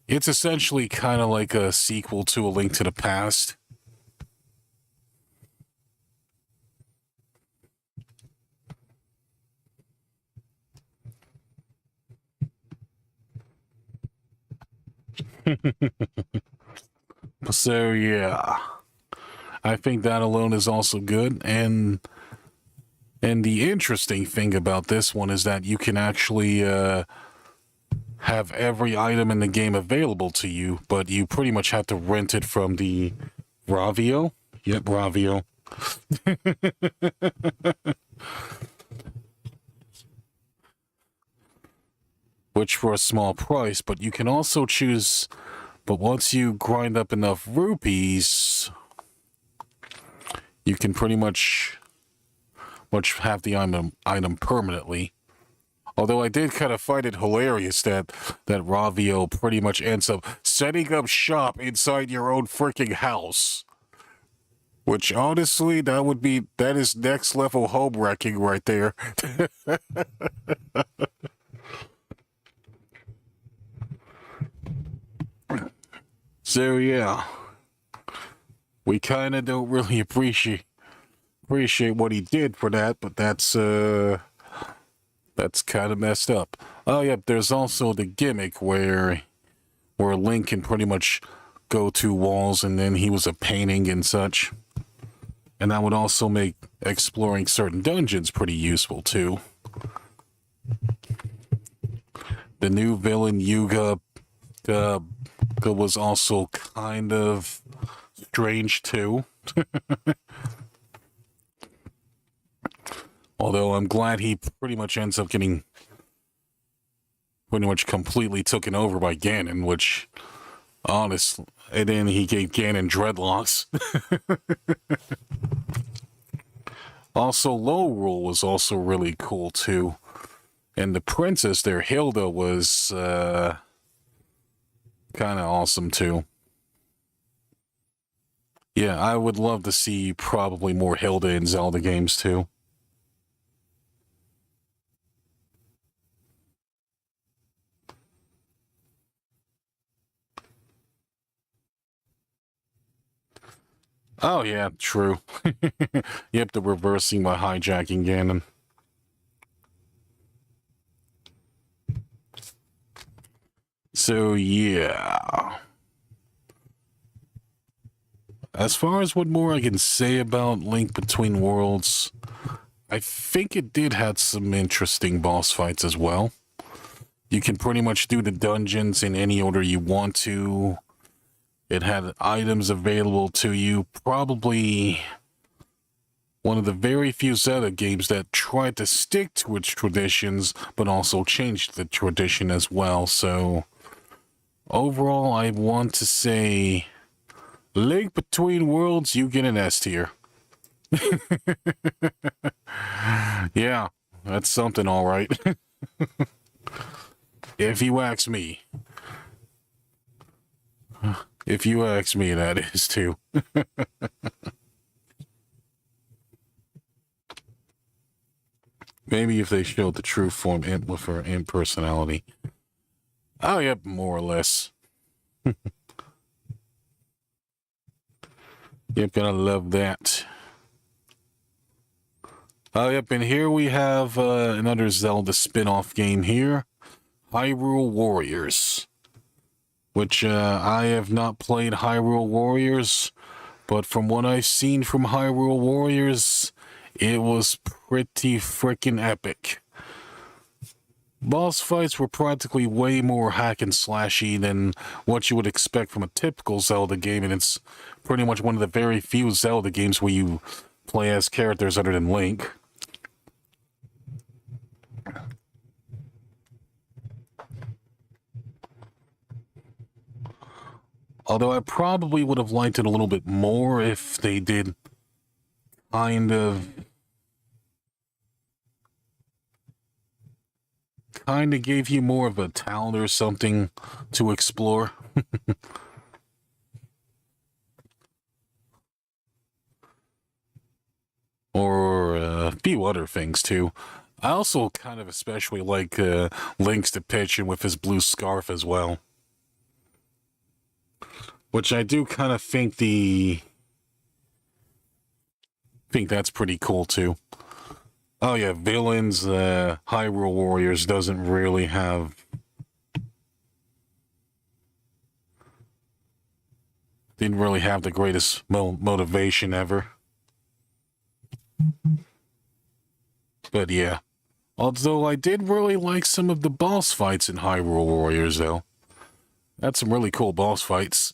It's essentially kind of like a sequel to A Link to the Past. So yeah, I think that alone is also good. And the interesting thing about this one is that you can actually have every item in the game available to you, but you pretty much have to rent it from the Ravio. Yep, Ravio. Which for a small price, but you can also choose, but once you grind up enough rupees, you can pretty much have the item permanently. Although I did kind of find it hilarious that Ravio pretty much ends up setting up shop inside your own freaking house. Which honestly, that is next level home wrecking right there. So yeah, we kind of don't really appreciate what he did for that, but that's kind of messed up. Oh yeah, there's also the gimmick where Link can pretty much go to walls and then he was a painting and such. And that would also make exploring certain dungeons pretty useful too. The new villain Yuga was also kind of strange too. Although I'm glad he pretty much ends up getting pretty much completely taken over by Ganon, which honestly, and then he gave Ganon dreadlocks. Also, Low Rule was also really cool too. And the princess there, Hilda, was kind of awesome too. Yeah, I would love to see probably more Hilda in Zelda games too. Oh yeah, true. Yep, the reversing by hijacking Ganon. So yeah. As far as what more I can say about Link Between Worlds, I think it did have some interesting boss fights as well. You can pretty much do the dungeons in any order you want to. It had items available to you. Probably one of the very few Zelda games that tried to stick to its traditions, but also changed the tradition as well. So overall, I want to say Link Between Worlds, you get an S tier. Yeah, that's something, all right. If you ask me. If you ask me, that is too. Maybe if they showed the true form with her impersonality. Oh, yep, more or less. Yep, gotta love that. Oh, yep, and here we have another Zelda spin-off game here. Hyrule Warriors. Which I have not played Hyrule Warriors, but from what I've seen from Hyrule Warriors, it was pretty freaking epic. Boss fights were practically way more hack and slashy than what you would expect from a typical Zelda game, and it's pretty much one of the very few Zelda games where you play as characters other than Link. Although I probably would have liked it a little bit more if they did kind of gave you more of a talent or something to explore. Or a few other things too. I also kind of especially like Link's depiction with his blue scarf as well. Which I do kind of think that's pretty cool too. Oh yeah, villains, Hyrule Warriors doesn't really have didn't really have the greatest motivation ever. But yeah. Although I did really like some of the boss fights in Hyrule Warriors though. That's some really cool boss fights.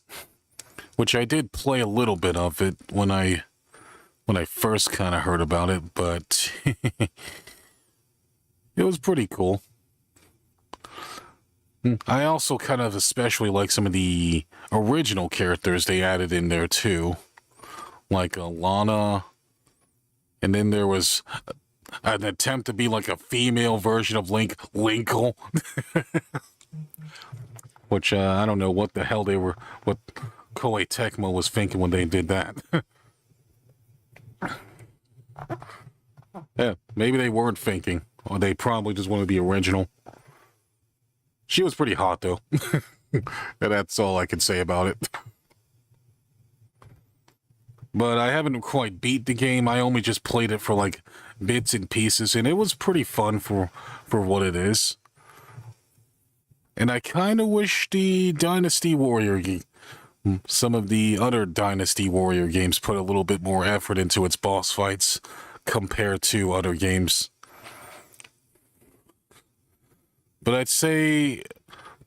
Which I did play a little bit of it when I first kind of heard about it, but it was pretty cool. I also kind of especially like some of the original characters they added in there too. Like Lana, and then there was an attempt to be like a female version of Link, Linkle. Which I don't know what the hell what Koei Tecmo was thinking when they did that. Yeah, maybe they weren't thinking, or they probably just wanted the original. She was pretty hot though. That's all I can say about it. But I haven't quite beat the game. I only just played it for like bits and pieces, and it was pretty fun for what it is. And I kind of wish the Dynasty Warrior some of the other Dynasty Warrior games put a little bit more effort into its boss fights compared to other games. But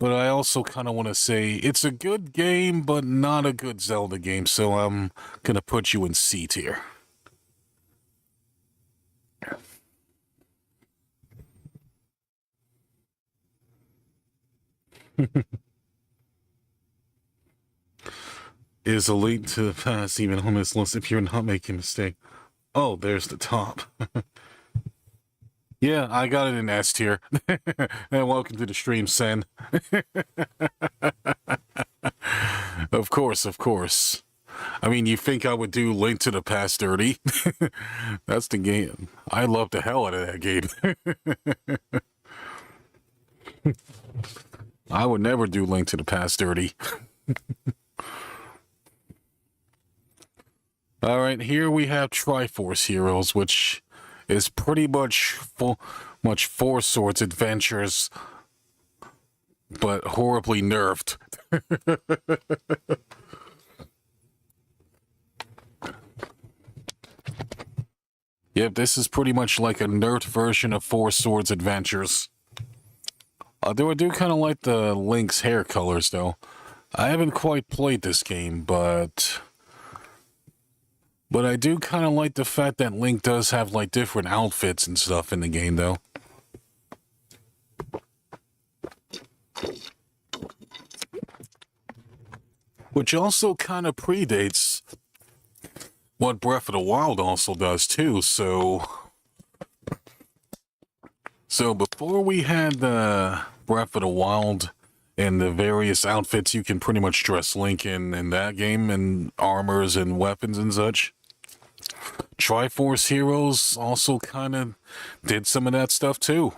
I also kind of want to say it's a good game, but not a good Zelda game, so I'm going to put you in C tier. Is a link to the past even on this list if you're not making a mistake? Oh, there's the top. Yeah, I got it in S tier. And welcome to the stream, Sen. Of course, of course. I mean, you think I would do Link to the Past dirty? That's the game. I love the hell out of that game. I would never do Link to the Past dirty. All right, here we have Triforce Heroes, which is pretty much Four Swords Adventures, but horribly nerfed. Yep, this is pretty much like a nerfed version of Four Swords Adventures. Although I do kind of like the Link's hair colors, though. I haven't quite played this game, but I do kind of like the fact that Link does have, like, different outfits and stuff in the game, though. Which also kind of predates what Breath of the Wild also does, too, so before we had Breath of the Wild and the various outfits you can pretty much dress Link in that game, and armors and weapons and such, Triforce Heroes also kind of did some of that stuff too.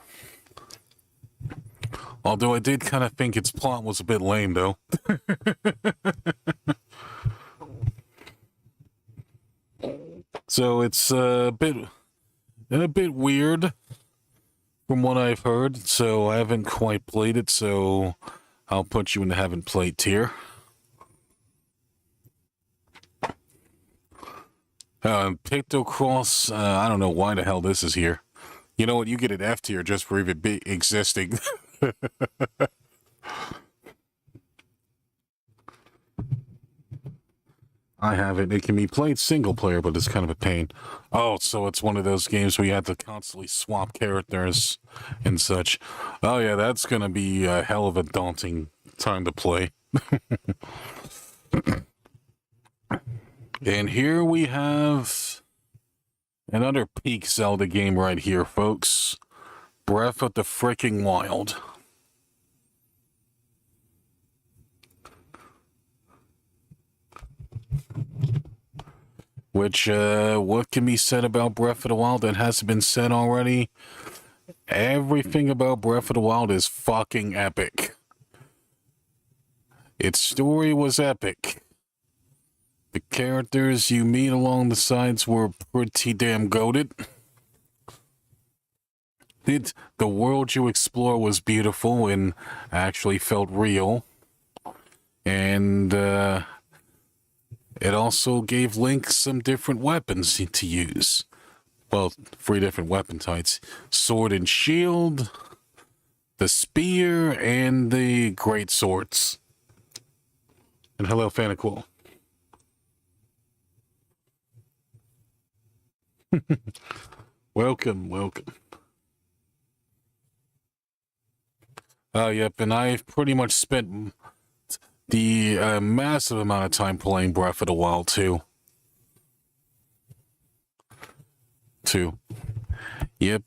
Although I did kind of think its plot was a bit lame, though. So it's a bit weird from what I've heard. So I haven't quite played it, so I'll put you in the haven't played tier. Pictocross, I don't know why the hell this is here. You know what? You get an F tier just for even existing. I have it. It can be played single player, but it's kind of a pain. Oh, so it's one of those games where you have to constantly swap characters and such. Oh yeah, that's gonna be a hell of a daunting time to play. And here we have another peak Zelda game right here, folks. Breath of the Frickin' Wild. Which, what can be said about Breath of the Wild that hasn't been said already? Everything about Breath of the Wild is fucking epic. Its story was epic. The characters you meet along the sides were pretty damn goated. The world you explore was beautiful and actually felt real. And, it also gave Link some different weapons to use. Well, 3 different weapon types. Sword and shield, the spear, and the great swords. And hello, Fanacool. Welcome. Yep, and I've pretty much spent the massive amount of time playing Breath of the Wild too. Yep.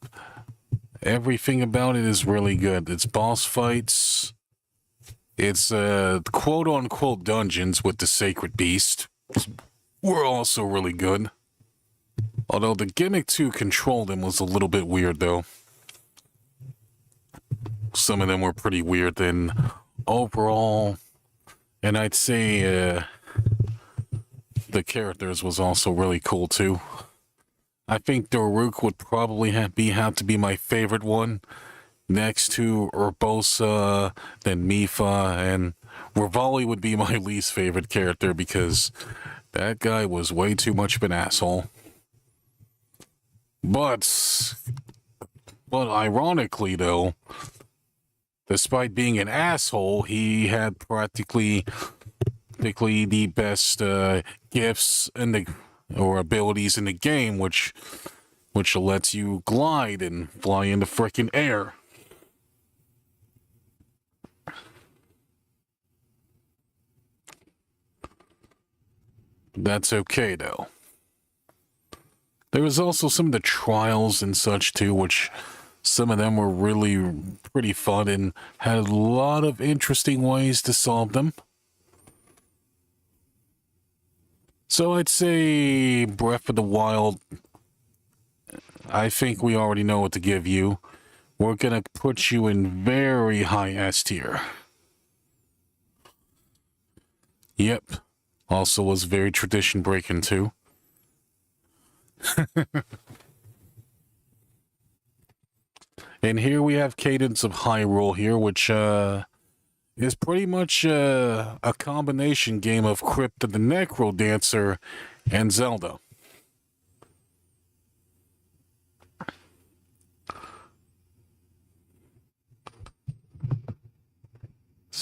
Everything about it is really good. It's boss fights. It's quote-unquote dungeons with the Sacred Beast were also really good. Although the gimmick to control them was a little bit weird, though. Some of them were pretty weird. Then overall, and I'd say the characters was also really cool, too. I think Daruk would probably have to be my favorite one, next to Urbosa, then Mipha, and Revali would be my least favorite character because that guy was way too much of an asshole. But ironically, though, despite being an asshole, he had practically the best gifts or abilities in the game, which lets you glide and fly in the frickin' air. That's okay, though. There was also some of the trials and such, too, which some of them were really pretty fun and had a lot of interesting ways to solve them. So I'd say Breath of the Wild, I think we already know what to give you. We're going to put you in very high S tier. Yep. Also was very tradition breaking too. And here we have Cadence of Hyrule here, which is pretty much a combination game of Crypt of the Necro Dancer and Zelda.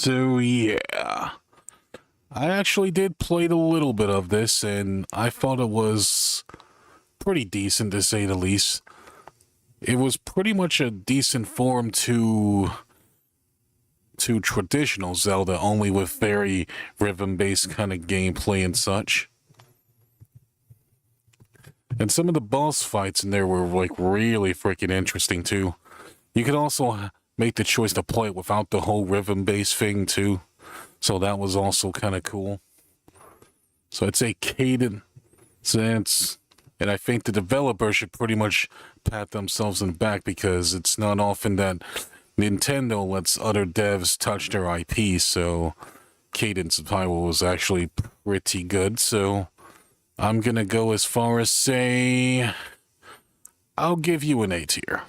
So yeah, I actually did play a little bit of this, and I thought it was pretty decent to say the least. It was pretty much a decent form to traditional Zelda, only with very rhythm-based kind of gameplay and such. And some of the boss fights in there were like really freaking interesting too. You could also make the choice to play it without the whole rhythm-based thing too. So that was also kind of cool. So I'd say cadence, and I think the developer should pretty much pat themselves in the back, because it's not often that Nintendo lets other devs touch their IP, so Cadence of Hyrule was actually pretty good. So I'm gonna go as far as say, I'll give you an A tier.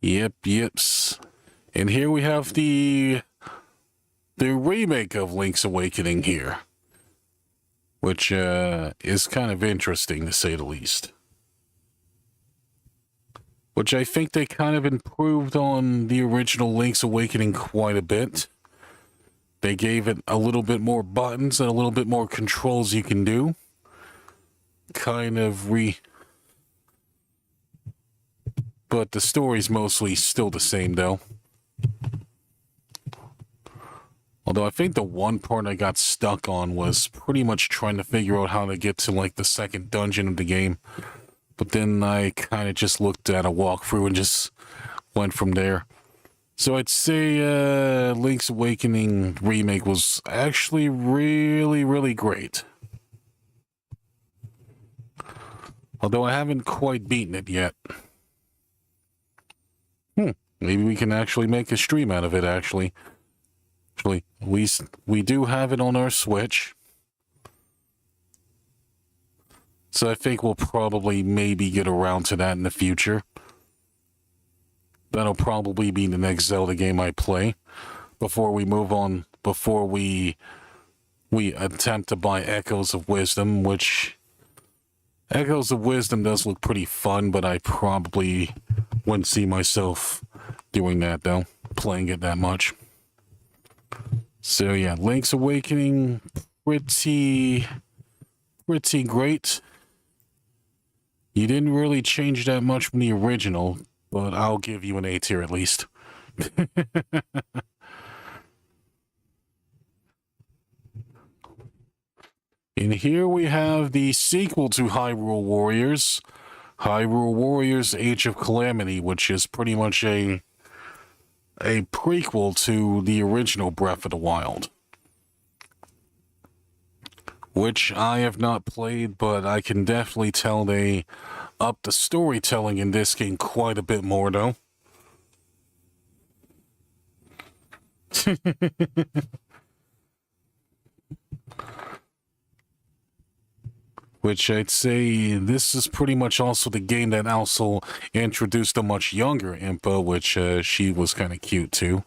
Yips. And here we have the remake of Link's Awakening here, which is kind of interesting to say the least. Which I think they kind of improved on the original Link's Awakening quite a bit. They gave it a little bit more buttons and a little bit more controls you can do. But the story's mostly still the same though. Although I think the one part I got stuck on was pretty much trying to figure out how to get to like the second dungeon of the game. But then I kind of just looked at a walkthrough and just went from there. So I'd say Link's Awakening remake was actually really, really great. Although I haven't quite beaten it yet. Maybe we can actually make a stream out of it, actually. We do have it on our Switch. So I think we'll probably maybe get around to that in the future. That'll probably be the next Zelda game I play. Before we move on, before we attempt to buy Echoes of Wisdom, which Echoes of Wisdom does look pretty fun, but I probably wouldn't see myself doing that though, playing it that much. So yeah, Link's Awakening, pretty great. You didn't really change that much from the original, but I'll give you an A tier at least. And here we have the sequel to Hyrule Warriors, Hyrule Warriors Age of Calamity, which is pretty much a prequel to the original Breath of the Wild, which I have not played, but I can definitely tell they upped the storytelling in this game quite a bit more, though. Which I'd say this is pretty much also the game that also introduced a much younger Impa, which she was kind of cute too.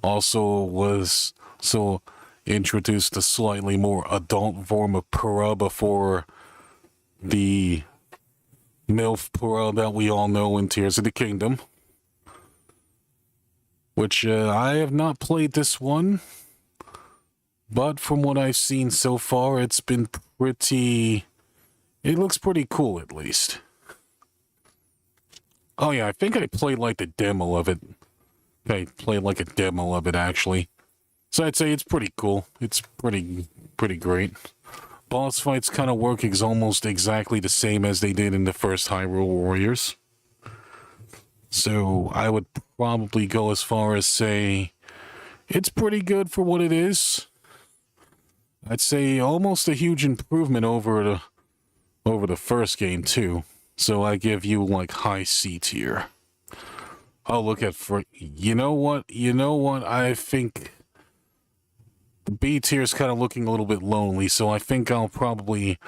Also introduced a slightly more adult form of Purah before the MILF Purah that we all know in Tears of the Kingdom. Which I have not played this one, but from what I've seen so far, it's been pretty... It looks pretty cool, at least. Oh yeah, I think I played like the demo of it. I played like a demo of it, actually. So I'd say it's pretty cool. It's pretty great. Boss fights kind of work almost exactly the same as they did in the first Hyrule Warriors. So I would probably go as far as say it's pretty good for what it is. I'd say almost a huge improvement over the first game too. So I give you like high C tier. I'll look at you know what? I think the B tier is kind of looking a little bit lonely, so I think I'll probably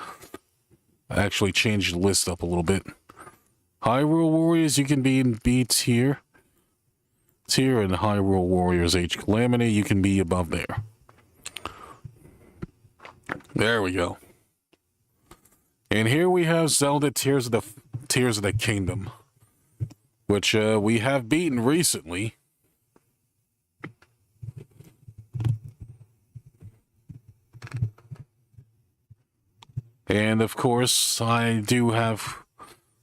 actually change the list up a little bit. Hyrule Warriors, you can be in B tier. And Hyrule Warriors Age Calamity, you can be above there. There we go. And here we have Zelda Tears of the Kingdom, which we have beaten recently. And of course, I do have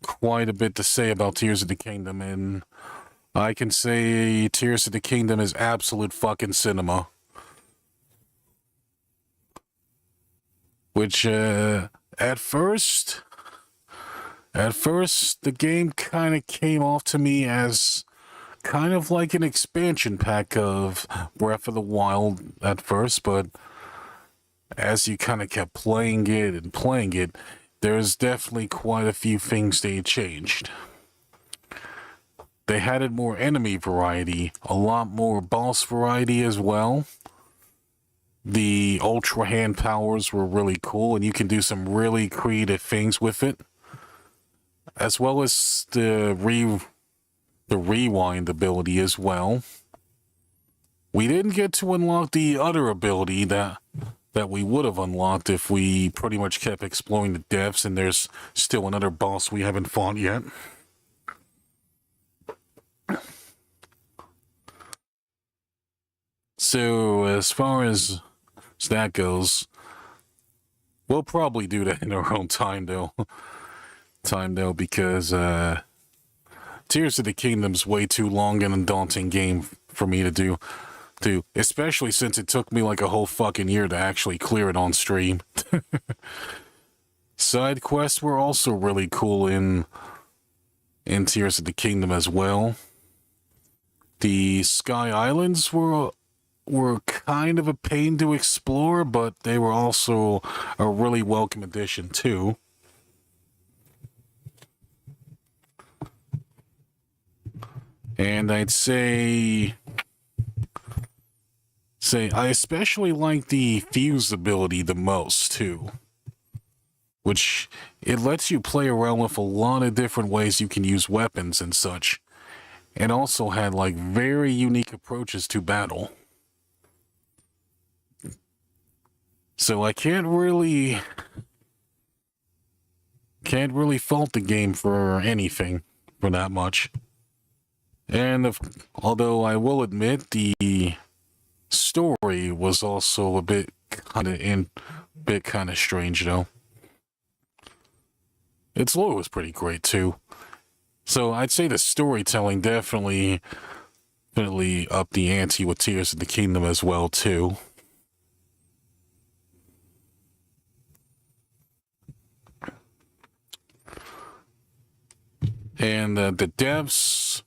quite a bit to say about Tears of the Kingdom, and I can say Tears of the Kingdom is absolute fucking cinema. Which, at first, the game kind of came off to me as kind of like an expansion pack of Breath of the Wild at first, but as you kind of kept playing it, there's definitely quite a few things they changed. They added more enemy variety, a lot more boss variety as well. The ultra hand powers were really cool, and you can do some really creative things with it. As well as the rewind ability as well. We didn't get to unlock the other ability that we would have unlocked if we pretty much kept exploring the depths, and there's still another boss we haven't fought yet. So, as far as that goes, we'll probably do that in our own time, though. Because Tears of the Kingdom's way too long and a daunting game for me to do, especially since it took me like a whole fucking year to actually clear it on stream. Side quests were also really cool in Tears of the Kingdom as well. The Sky Islands were kind of a pain to explore, but they were also a really welcome addition too. And I'd say I especially like the fuse ability the most too, which it lets you play around with a lot of different ways you can use weapons and such, and also had like very unique approaches to battle. So I can't really fault the game for anything for that much. And although I will admit the story was also a bit kind of strange though. Its lore was pretty great too. So I'd say the storytelling definitely upped the ante with Tears of the Kingdom as well too. And the devs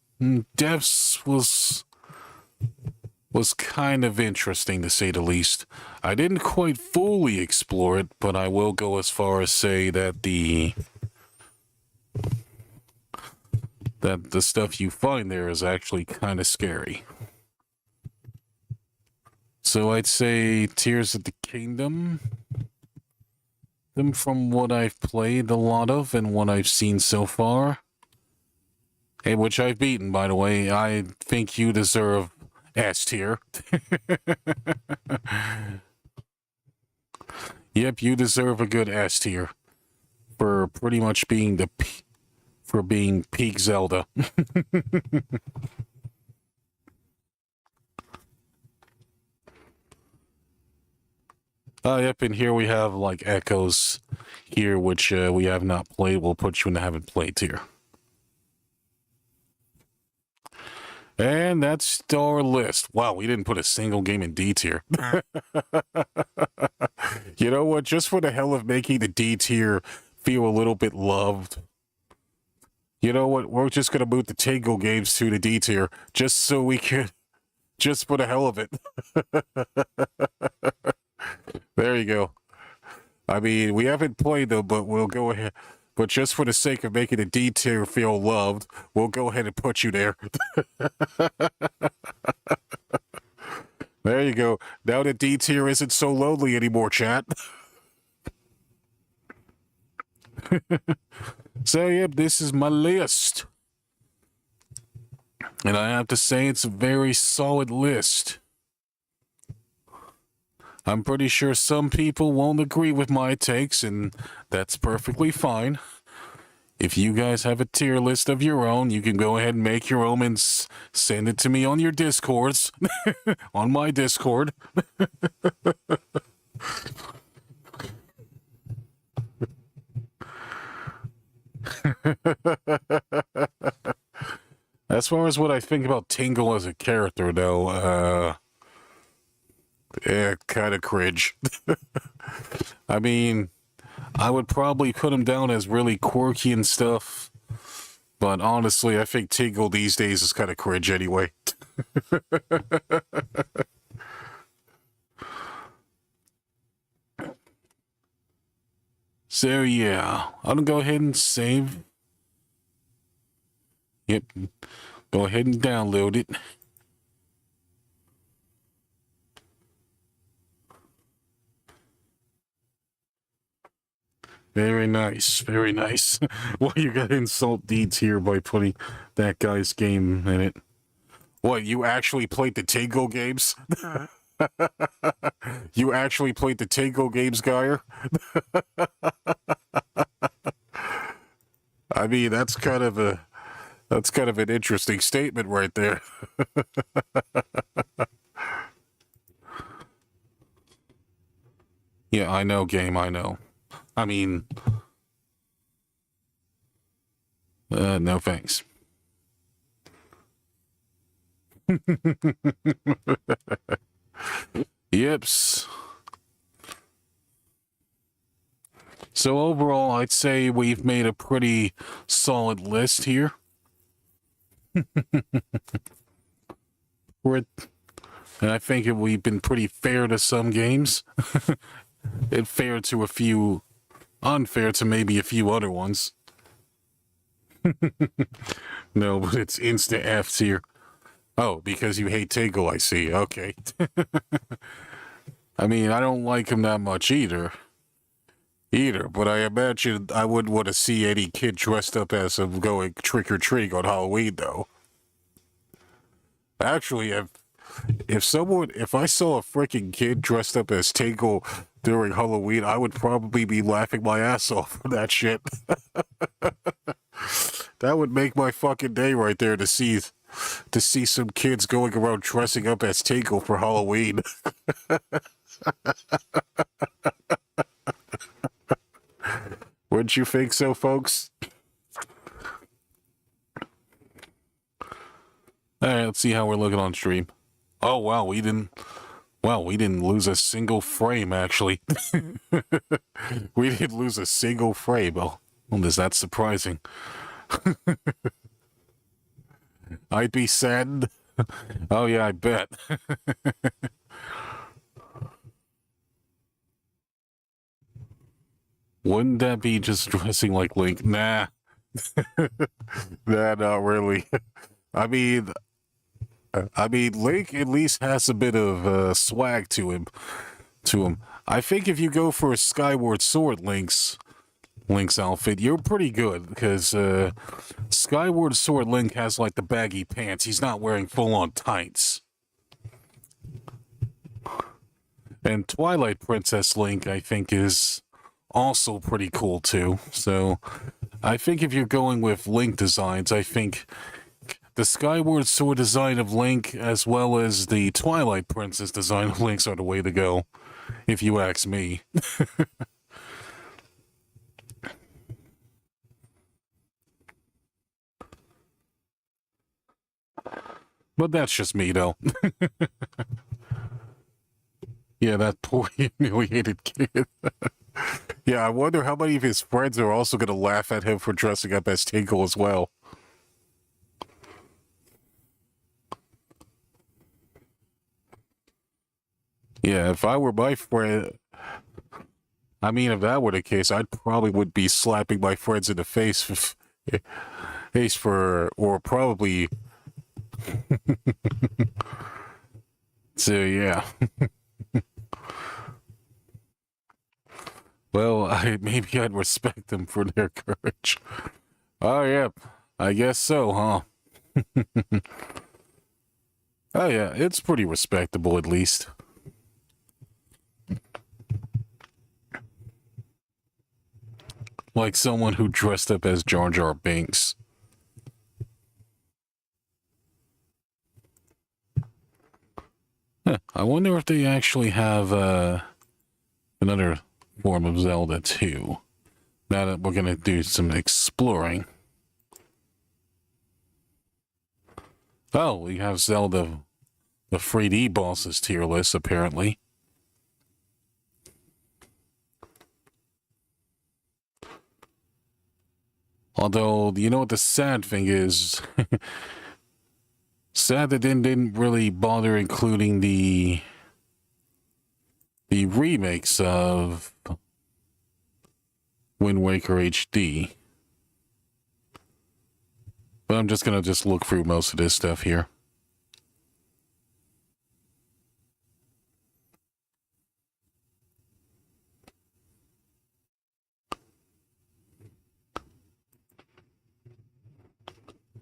was kind of interesting to say the least. I didn't quite fully explore it, but I will go as far as say that the stuff you find there is actually kind of scary. So I'd say Tears of the Kingdom, from what I've played a lot of and what I've seen so far, and which I've beaten, by the way, I think you deserve S tier. Yep, you deserve a good S tier for pretty much being being peak Zelda. Yep, and here we have like echoes here, which we have not played. We'll put you in the haven't played tier. And that's our list. Wow, we didn't put a single game in D tier. You know what? Just for the hell of making the D tier feel a little bit loved, you know what? We're just going to move the Tango games to the D tier just so we can, just for the hell of it. There you go. I mean, we haven't played them, but we'll go ahead. But just for the sake of making the D tier feel loved, we'll go ahead and put you there. There you go. Now the D tier isn't so lonely anymore, chat. So, yep, this is my list. And I have to say it's a very solid list. I'm pretty sure some people won't agree with my takes, and that's perfectly fine. If you guys have a tier list of your own, you can go ahead and make your own and send it to me on your Discords, on my Discord. As far as what I think about Tingle as a character, though, kind of cringe. I mean, I would probably put him down as really quirky and stuff, but honestly, I think Tingle these days is kind of cringe anyway. So yeah, I'm gonna go ahead and save. Yep, go ahead and download it. Very nice, very nice. Well, you gotta insult Deeds here by putting that guy's game in it. What, you actually played the Tingle games? You actually played the Tingle games, Geyer? I mean, that's kind of an interesting statement right there. Yeah, I know, game, I know. I mean, no thanks. Yips. So overall, I'd say we've made a pretty solid list here. And I think we've been pretty fair to some games. And fair to a few, unfair to maybe a few other ones. No, but it's instant F tier. Oh, because you hate Tingle, I see. Okay. I mean, I don't like him that much either, but I imagine I wouldn't want to see any kid dressed up as him going trick-or-treating on Halloween, though. Actually, if I saw a freaking kid dressed up as Tingle during Halloween, I would probably be laughing my ass off for that shit. That would make my fucking day right there to see some kids going around dressing up as Tingle for Halloween. Wouldn't you think so, folks? Alright, let's see how we're looking on stream. Oh, wow, we didn't lose a single frame, actually. We didn't lose a single frame. Oh, well, is that surprising? I'd be saddened. Oh, yeah, I bet. Wouldn't that be just dressing like Link? Nah. Nah, not really. I mean, Link at least has a bit of swag to him. I think if you go for a Skyward Sword Link's outfit, you're pretty good, because Skyward Sword Link has like the baggy pants. He's not wearing full-on tights. And Twilight Princess Link, I think, is also pretty cool too. So I think if you're going with Link designs, I think the Skyward Sword design of Link as well as the Twilight Princess design of Link's are the way to go, if you ask me. But that's just me, though. Yeah, that poor humiliated kid. Yeah, I wonder how many of his friends are also going to laugh at him for dressing up as Tingle as well. Yeah, if I were my friend... I mean, if that were the case, I probably would be slapping my friends in the face or probably... So, yeah. Well, maybe I'd respect them for their courage. Oh, yep. I guess so, huh? Oh, yeah, it's pretty respectable, at least. Like someone who dressed up as Jar Jar Binks. Huh, I wonder if they actually have another form of Zelda too. Now that we're gonna do some exploring. Oh, we have Zelda, the 3D bosses tier list apparently. Although, you know what the sad thing is? Sad that they didn't really bother including the remakes of Wind Waker HD. But I'm just gonna look through most of this stuff here.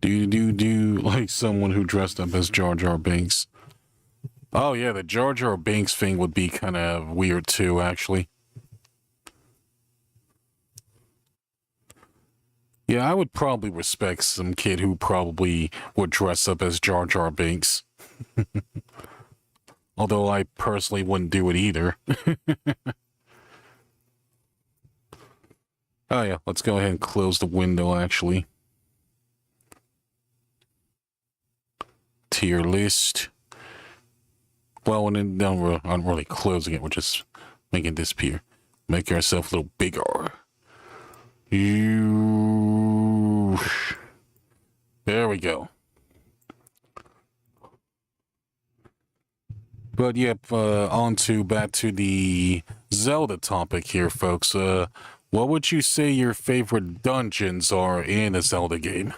Do like someone who dressed up as Jar Jar Binks. Oh yeah, the Jar Jar Binks thing would be kind of weird too, actually. Yeah, I would probably respect some kid who probably would dress up as Jar Jar Binks. Although I personally wouldn't do it either. Oh yeah, let's go ahead and close the window, actually. Tier list. Well, I'm not really closing it, we're just making it disappear. Make yourself a little bigger. There we go. But yep, back to the Zelda topic here, folks. What would you say your favorite dungeons are in a Zelda game?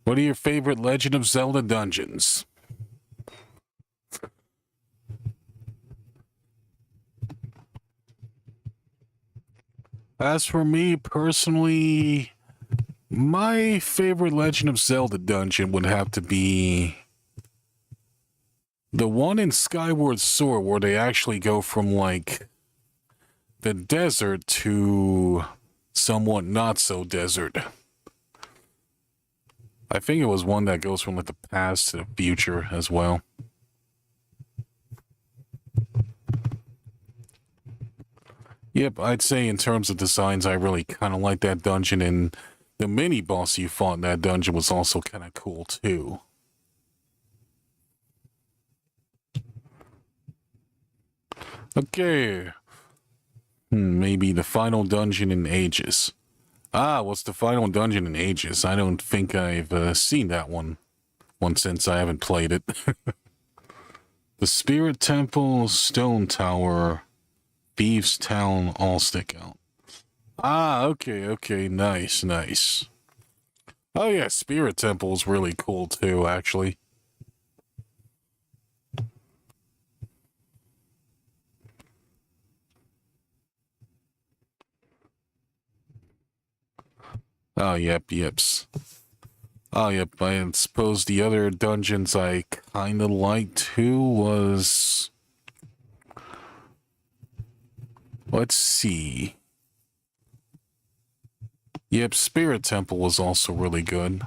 What are your favorite Legend of Zelda dungeons? As for me personally, my favorite Legend of Zelda dungeon would have to be the one in Skyward Sword where they actually go from like the desert to somewhat not so desert. I think it was one that goes from like the past to the future as well. Yep, I'd say in terms of designs, I really kind of like that dungeon, and the mini boss you fought in that dungeon was also kind of cool too. Okay. Maybe the final dungeon in ages. Ah, what's the final dungeon in ages? I don't think I've seen that one since I haven't played it. The Spirit Temple, Stone Tower, Thieves Town all stick out. Ah, okay, nice. Oh yeah, Spirit Temple is really cool too, actually. Oh, yeps. Oh, yep, I suppose the other dungeons I kinda liked too was... Let's see. Yep, Spirit Temple was also really good.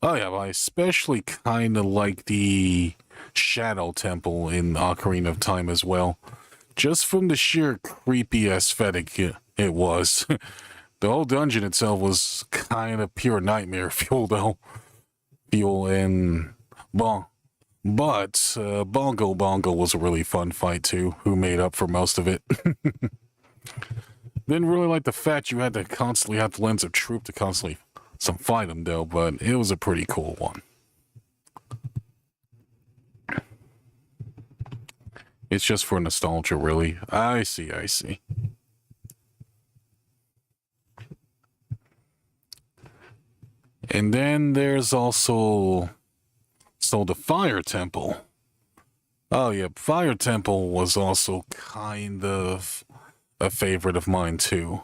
Oh yeah, I especially kinda like the Shadow Temple in Ocarina of Time as well. Just from the sheer creepy aesthetic it was. The whole dungeon itself was kind of pure nightmare fuel, though. But Bongo was a really fun fight, too, who made up for most of it. Didn't really like the fact you had to constantly have the lens of troop to constantly fight him, though, but it was a pretty cool one. It's just for nostalgia, really. I see. And then there's also the Fire Temple. Oh yeah, Fire Temple was also kind of a favorite of mine too.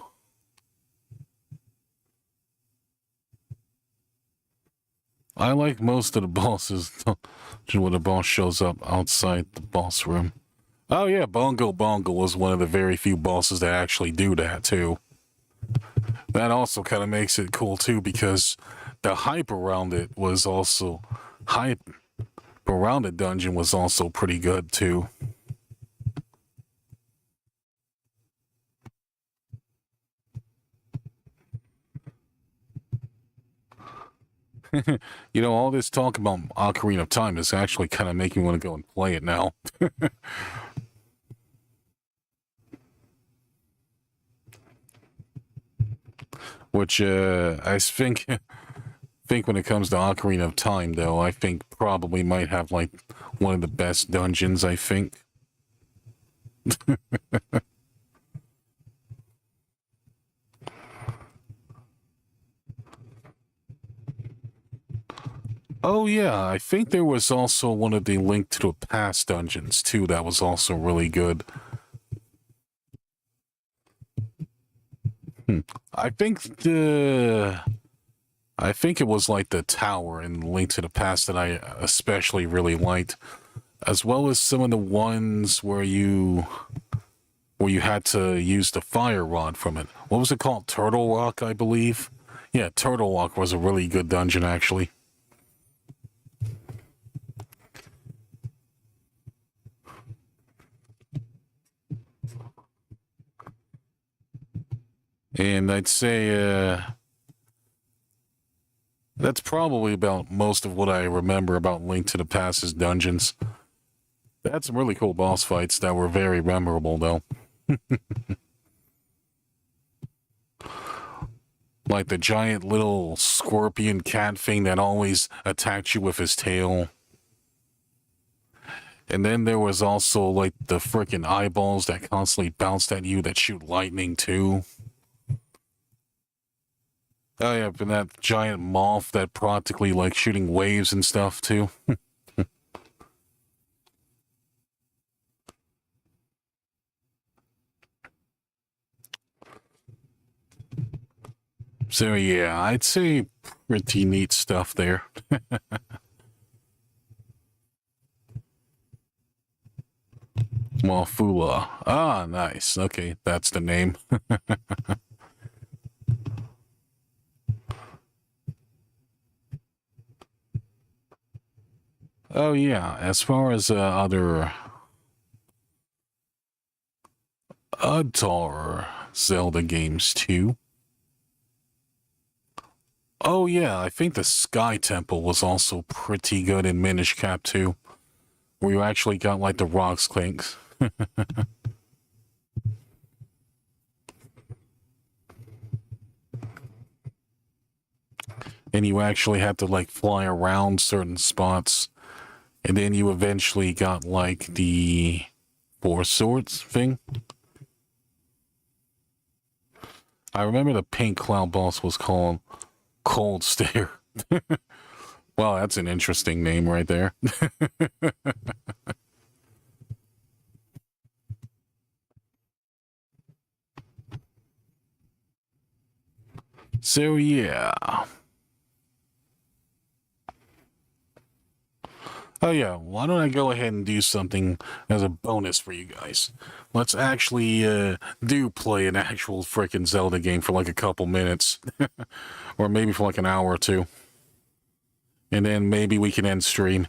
I like most of the bosses when the boss shows up outside the boss room. Oh yeah, Bongo Bongo was one of the very few bosses that actually do that too. That also kind of makes it cool too, because the hype around it was also hype around the dungeon was also pretty good too. You know, all this talk about Ocarina of Time is actually kind of making me want to go and play it now. Which I think when it comes to Ocarina of Time, though, I think probably might have like one of the best dungeons. I think. Oh yeah, I think there was also one of the Link to the Past dungeons too that was also really good. I think it was like the tower in Link to the Past that I especially really liked, as well as some of the ones where you had to use the fire rod from it. What was it called? Turtle Rock, I believe. Yeah, Turtle Rock was a really good dungeon actually. And I'd say that's probably about most of what I remember about Link to the Past's dungeons. They had some really cool boss fights that were very memorable, though. Like the giant little scorpion cat thing that always attacked you with his tail. And then there was also like the freaking eyeballs that constantly bounced at you that shoot lightning too. Oh yeah, and that giant moth that practically like shooting waves and stuff too. So yeah, I'd say pretty neat stuff there. Mafula. Ah, nice. Okay, that's the name. Oh yeah, as far as other Zelda games too. Oh yeah, I think the Sky Temple was also pretty good in Minish Cap too, where you actually got like the rocks clinks. And you actually had to like fly around certain spots, and then you eventually got like the Four Swords thing. I remember the pink cloud boss was called Cold Stare. Wow, that's an interesting name right there. So yeah. Oh yeah, why don't I go ahead and do something as a bonus for you guys? Let's actually do play an actual freaking Zelda game for like a couple minutes. Or maybe for like an hour or two. And then maybe we can end stream.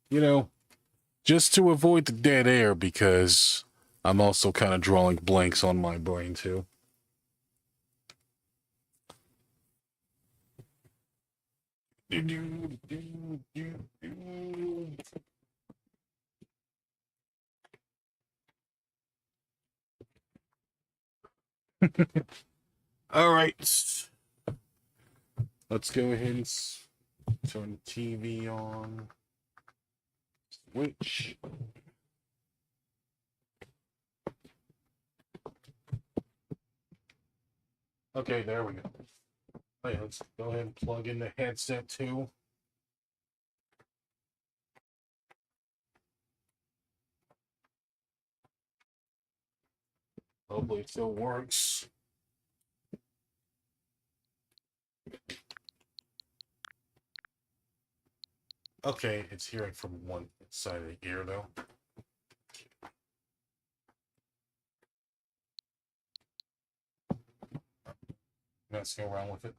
You know, just to avoid the dead air, because I'm also kind of drawing blanks on my brain too. All right. Let's go ahead and turn the TV on. Switch. Okay, there we go. Right, let's go ahead and plug in the headset too. Hopefully it still works. Okay, it's hearing from one side of the ear, though. Let's go around with it.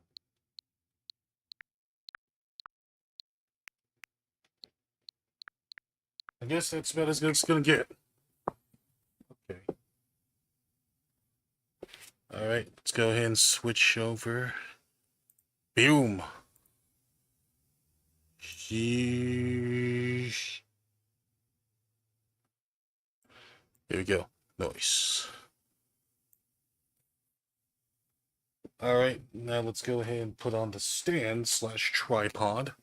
I guess that's about as good as it's gonna get. Okay. Alright, let's go ahead and switch over. Boom! Sheesh. There we go. Nice. Alright, now let's go ahead and put on the stand / tripod.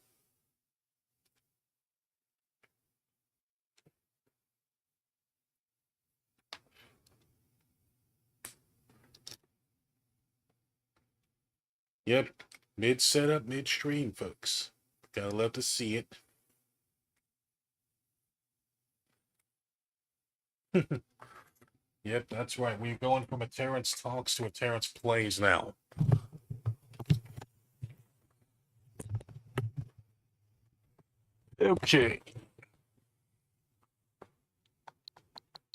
Yep, mid setup, mid stream, folks. Gotta love to see it. Yep, that's right. We're going from a Terence Talks to a Terence Plays now. Okay.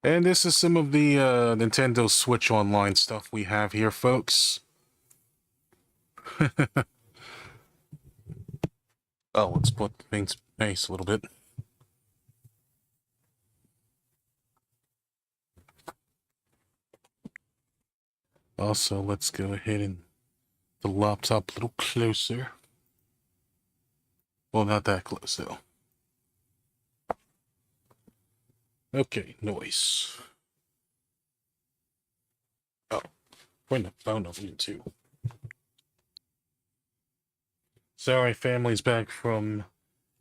And this is some of the Nintendo Switch Online stuff we have here, folks. Oh, let's put things in pace a little bit. Also, let's go ahead and the laptop a little closer. Well, not that close, though. Okay, noise. Oh, putting the phone on you too. Sorry, family's back from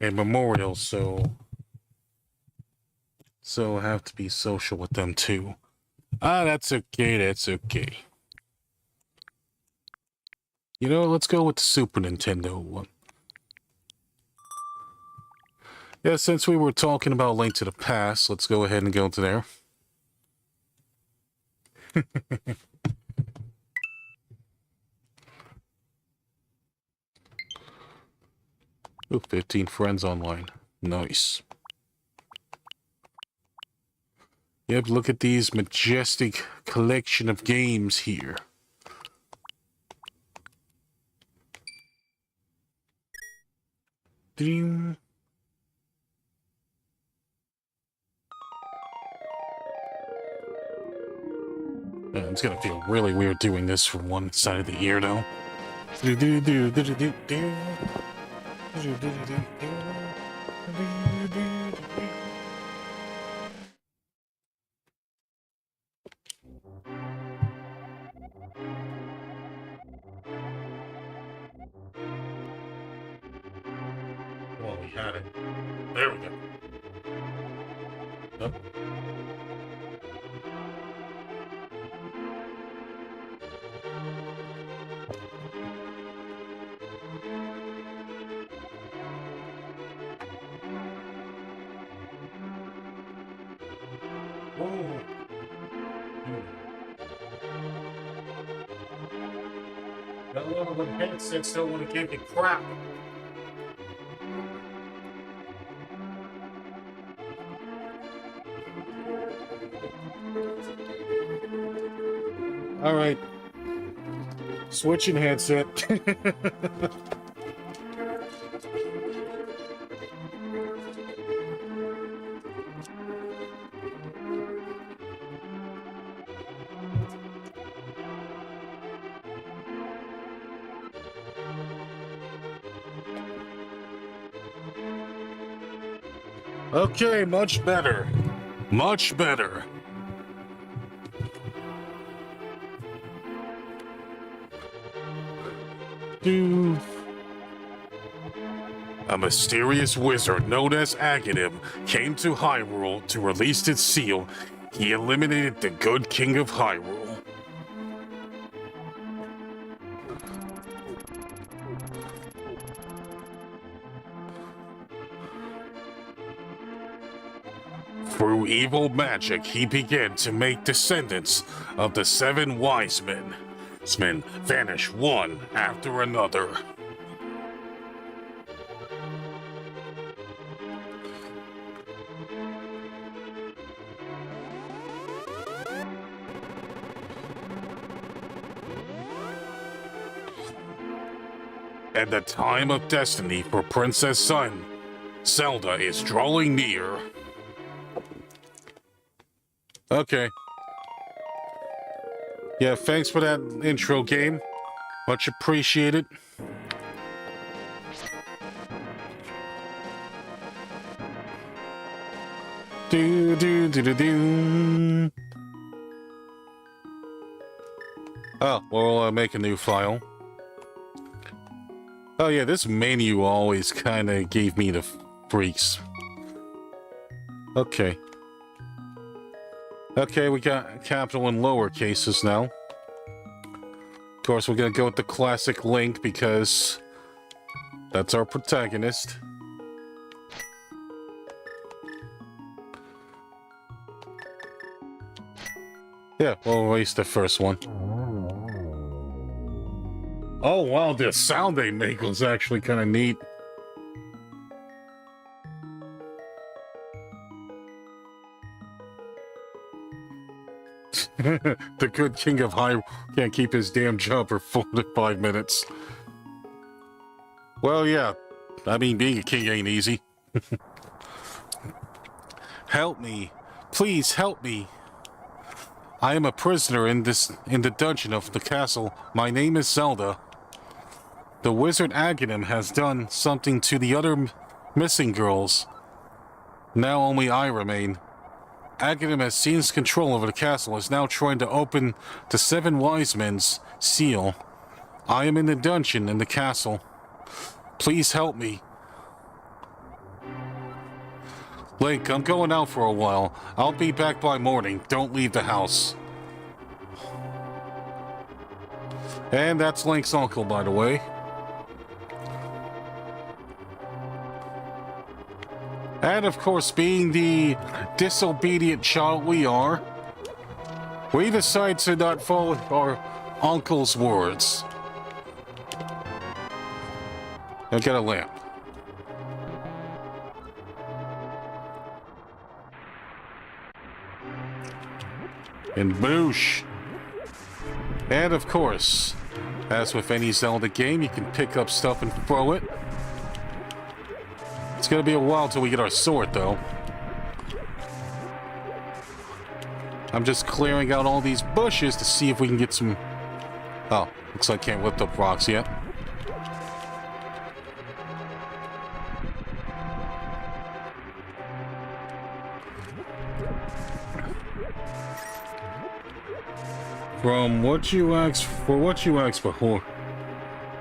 a memorial, so I have to be social with them too. Ah, that's okay, that's okay. You know, let's go with the Super Nintendo one. Yeah, since we were talking about Link to the Past, let's go ahead and go to there. Ooh, 15 friends online. Nice. Yep, look at these majestic collection of games here. Ding. It's gonna feel really weird doing this from one side of the ear, though. Well, we had it. There we go. Yep. Whoa. Got one of the headsets don't want to give you crap. All right. Switching headset. Okay, much better. Much better. A mysterious wizard known as Aghanim came to Hyrule to release its seal. He eliminated the good king of Hyrule. Through evil magic, he began to make descendants of the 7 wise men. Men vanish one after another. and the time of destiny for Princess Sun, Zelda, is drawing near. Okay. Yeah, thanks for that intro game. Much appreciated. Do do do do do. Oh, we'll make a new file. Oh yeah, this menu always kind of gave me the freaks. Okay. Okay, we got capital and lower cases now. Of course, we're gonna go with the classic Link because that's our protagonist. Yeah, we'll erase the first one. Oh wow, the sound they make was actually kind of neat. The good king of high can't keep his damn job for 45 minutes. Well, yeah. I mean, being a king ain't easy. Help me. Please help me. I am a prisoner in the dungeon of the castle. My name is Zelda. The wizard Aghanim has done something to the other missing girls. Now only I remain. Aghanim has seized control over the castle and is now trying to open the Seven Wise Men's seal. I am in the dungeon in the castle. Please help me. Link, I'm going out for a while. I'll be back by morning. Don't leave the house. And that's Link's uncle, by the way. And of course, being the disobedient child we are, we decide to not follow our uncle's words. Now get a lamp. And boosh. And of course, as with any Zelda game, you can pick up stuff and throw it. It's gonna be a while till we get our sword, though. I'm just clearing out all these bushes to see if we can get some... Oh, looks like I can't lift up rocks yet. From what you asked before,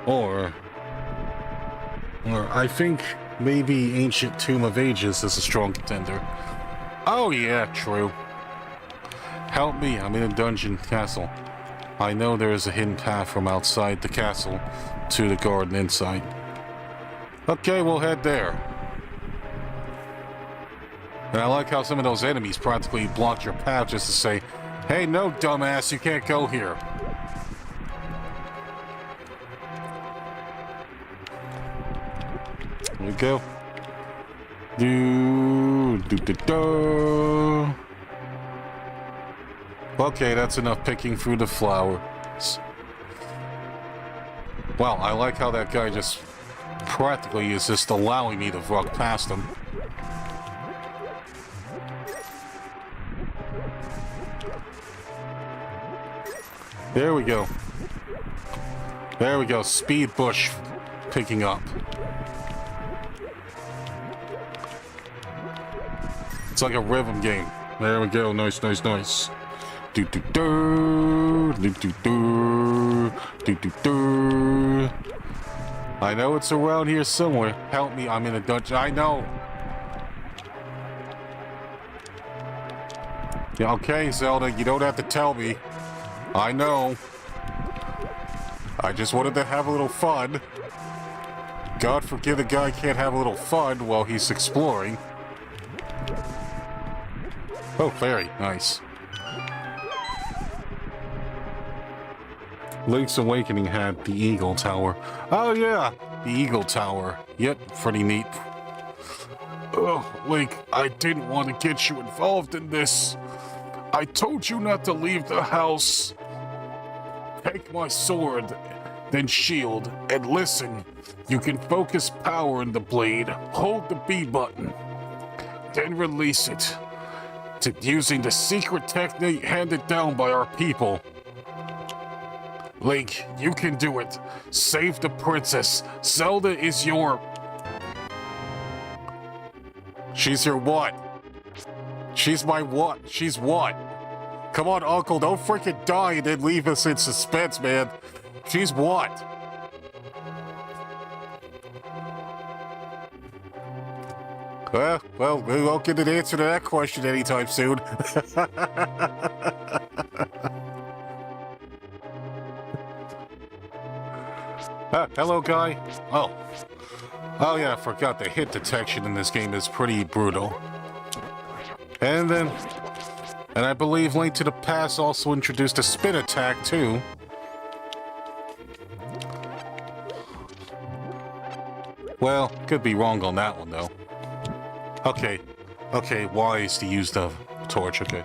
or I think maybe Ancient Tomb of Ages is a strong contender. Oh yeah, true. Help me, I'm in a dungeon castle. I know there is a hidden path from outside the castle to the garden inside. Okay, we'll head there. And I like how some of those enemies practically blocked your path just to say, hey, no, dumbass, you can't go here. There we go. Okay, that's enough picking through the flowers. Wow, I like how that guy just practically is just allowing me to walk past him. There we go. There we go. Speed bush picking up. It's like a rhythm game. There we go. Nice, nice, nice. Do do do do do do do do do. I know it's around here somewhere. Help me! I'm in a dungeon. I know. Yeah, okay, Zelda. You don't have to tell me. I know. I just wanted to have a little fun. God forgive the guy can't have a little fun while he's exploring. Oh, fairy. Nice. Link's Awakening had the Eagle Tower. Oh, yeah. The Eagle Tower. Yep, pretty neat. Oh, Link, I didn't want to get you involved in this. I told you not to leave the house. Take my sword then shield, and listen. You can focus power in the blade, hold the B button, then release it. Using the secret technique handed down by our people. Link, you can do it. Save the princess. Zelda is your... She's your what? She's my what? She's what? Come on, Uncle, don't freaking die and then leave us in suspense, man. She's what? Well, we won't get an answer to that question anytime soon. Hello, guy. Oh yeah, I forgot the hit detection in this game is pretty brutal. And I believe Link to the Past also introduced a spin attack, too. Well, could be wrong on that one, though. Okay, wise to use the torch, okay.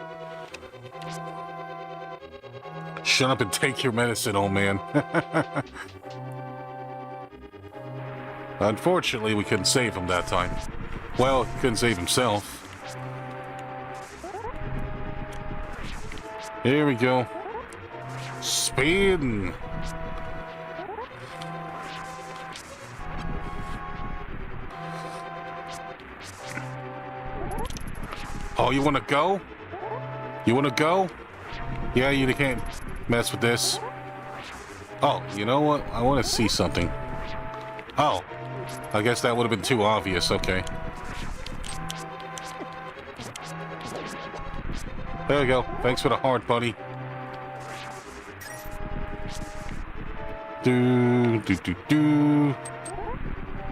Shut up and take your medicine, old man. Unfortunately, we couldn't save him that time. Well, he couldn't save himself. Here we go. Spin! Oh, you wanna go? You wanna go? Yeah, you can't mess with this. Oh, you know what? I wanna see something. Oh, I guess that would have been too obvious, okay. There we go. Thanks for the heart, buddy. Do.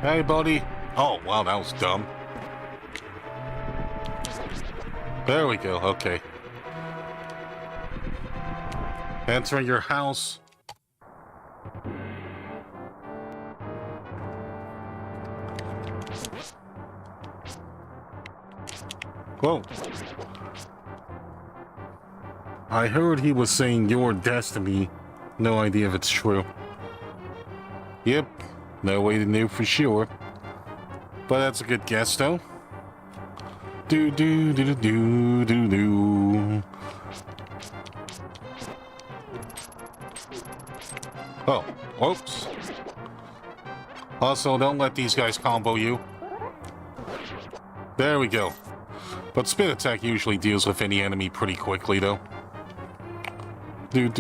Hey, buddy. Oh, wow, that was dumb. There we go, okay. Entering your house. Whoa. I heard he was saying your destiny. No idea if it's true. Yep, no way to know for sure. But that's a good guess, though. Do. Oh, whoops. Also, don't let these guys combo you. There we go. But spin attack usually deals with any enemy pretty quickly, though. And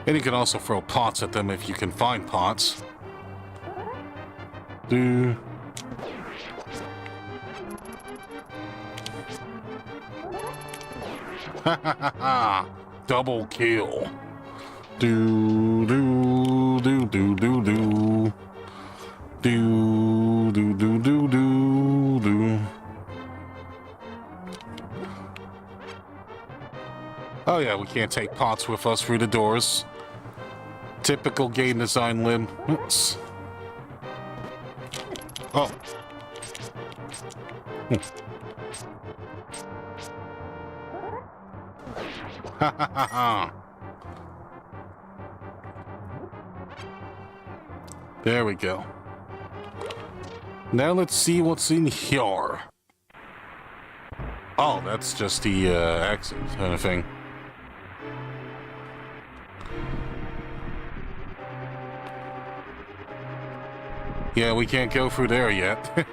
you can also throw pots at them if you can find pots. Ha ha ha ha! Double kill. Do. Oh yeah, we can't take pots with us through the doors. Typical game design limb. Oops. Oh. Ha ha ha ha. There we go. Now let's see what's in here. Oh, that's just the exit kind of thing. Yeah, we can't go through there yet.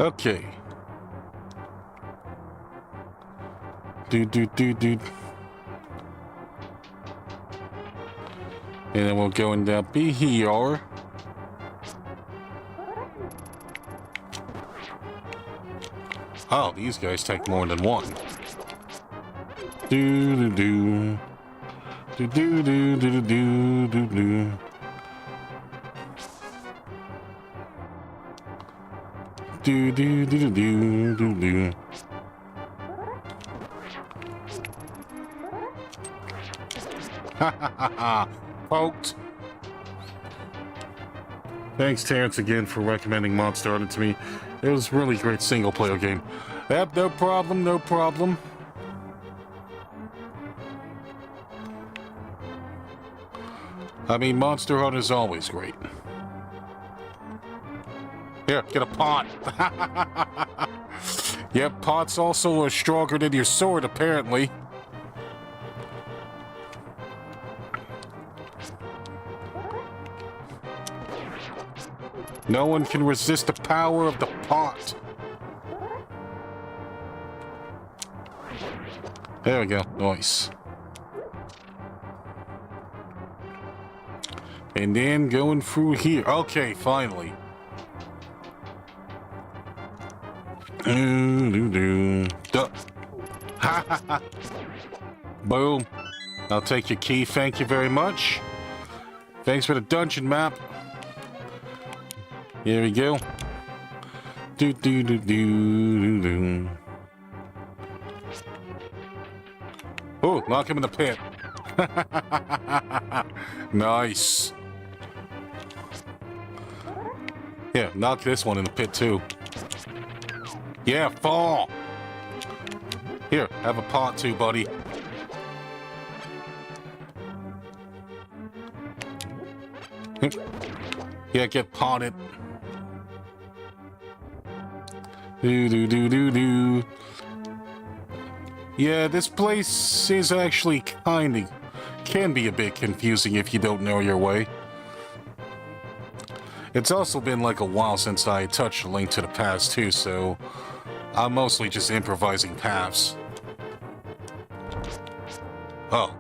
Okay. And then we'll go in that B here. Oh, these guys take more than one. Do. Ha ha ha ha! Poked. Thanks, Terrence, again for recommending Monster Hunter to me. It was a really great single-player game. Yep, no problem, no problem. I mean, Monster Hunter is always great. Here, get a pot. Yep, pots also are stronger than your sword, apparently. No one can resist the power of the pot. There we go. Nice. And then going through here. Okay, finally. Boom. I'll take your key. Thank you very much. Thanks for the dungeon map. Here we go. Oh, knock him in the pit. Nice. Yeah, knock this one in the pit too. Yeah, fall. Here, have a pot too, buddy. Yeah, get potted. Yeah, this place is actually can be a bit confusing if you don't know your way. It's also been like a while since I touched A Link to the Past too, so I'm mostly just improvising paths. Oh.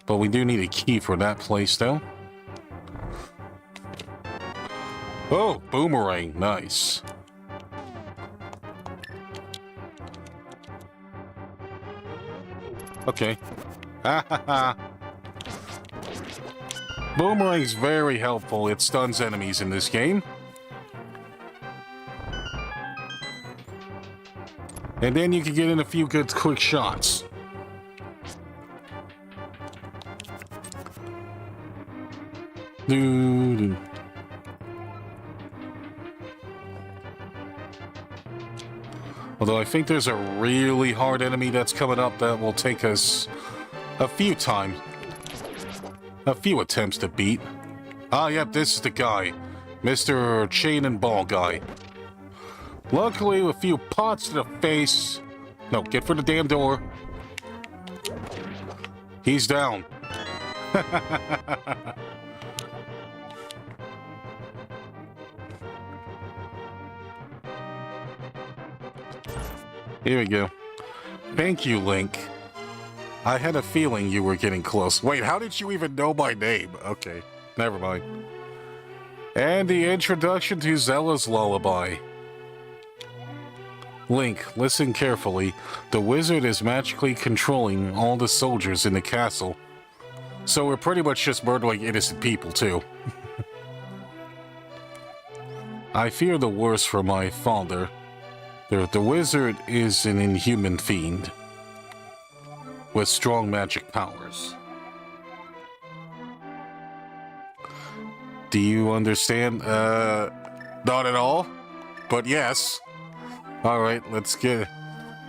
But we do need a key for that place though. Oh, boomerang, nice. Okay. Ha ha ha. Boomerang's very helpful. It stuns enemies in this game. And then you can get in a few good quick shots. Doo-doo. Although I think there's a really hard enemy that's coming up that will take us a few attempts to beat. Ah, yep, this is the guy. Mr. Chain and Ball guy. Luckily, a few pots to the face. No, get for the damn door. He's down. Here we go. Thank you, Link. I had a feeling you were getting close. Wait, how did you even know my name? Okay, never mind. And the introduction to Zelda's lullaby. Link, listen carefully. The wizard is magically controlling all the soldiers in the castle. So we're pretty much just murdering innocent people, too. I fear the worst for my father. The wizard is an inhuman fiend with strong magic powers. Do you understand? Not at all, but yes. All right, let's get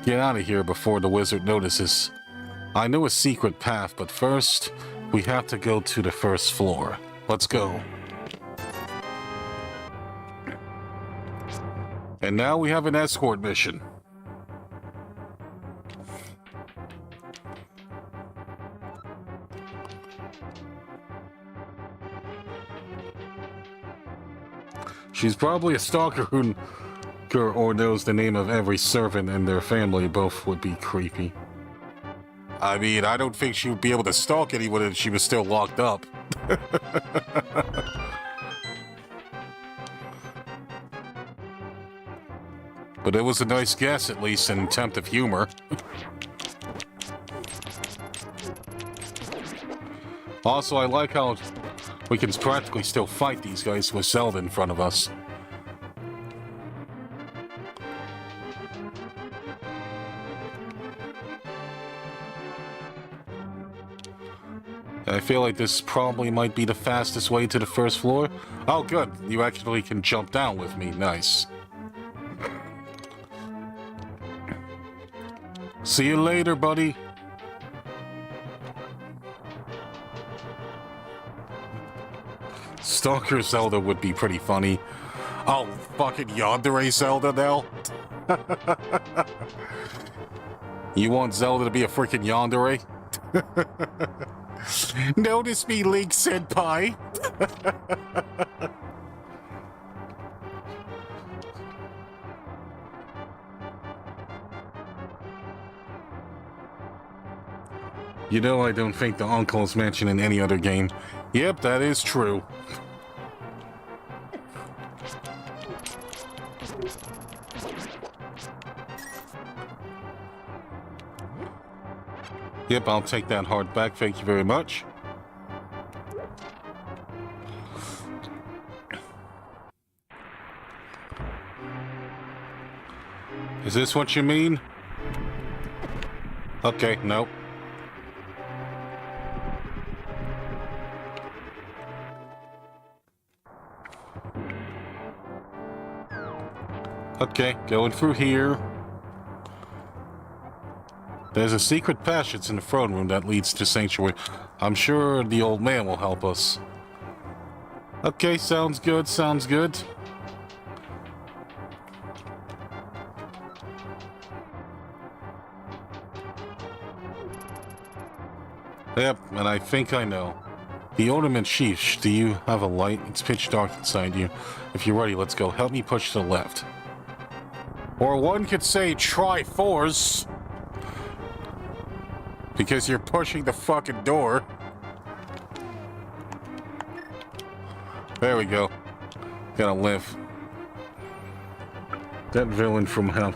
out of here before the wizard notices. I know a secret path, but first we have to go to the first floor. Let's go. And now we have an escort mission. She's probably a stalker who or knows the name of every servant in their family. Both would be creepy. I mean, I don't think she would be able to stalk anyone if she was still locked up. But it was a nice guess, at least, an attempt of humor. Also, I like how we can practically still fight these guys with Zelda in front of us. I feel like this probably might be the fastest way to the first floor. Oh, good. You actually can jump down with me. Nice. See you later, buddy. Stalker Zelda would be pretty funny. Oh, fucking yandere Zelda now? You want Zelda to be a freaking yandere? Notice me, Link Senpai. You know, I don't think the uncle is mentioned in any other game. Yep, that is true. Yep, I'll take that heart back. Thank you very much. Is this what you mean? Okay, nope. Okay, going through here. There's a secret passage in the throne room that leads to Sanctuary. I'm sure the old man will help us. Okay, sounds good, sounds good. Yep, and I think I know. The Ornament Chief, do you have a light? It's pitch dark inside you. If you're ready, let's go. Help me push to the left. Or one could say try force. Because you're pushing the fucking door. There we go. Gotta live. That villain from hell.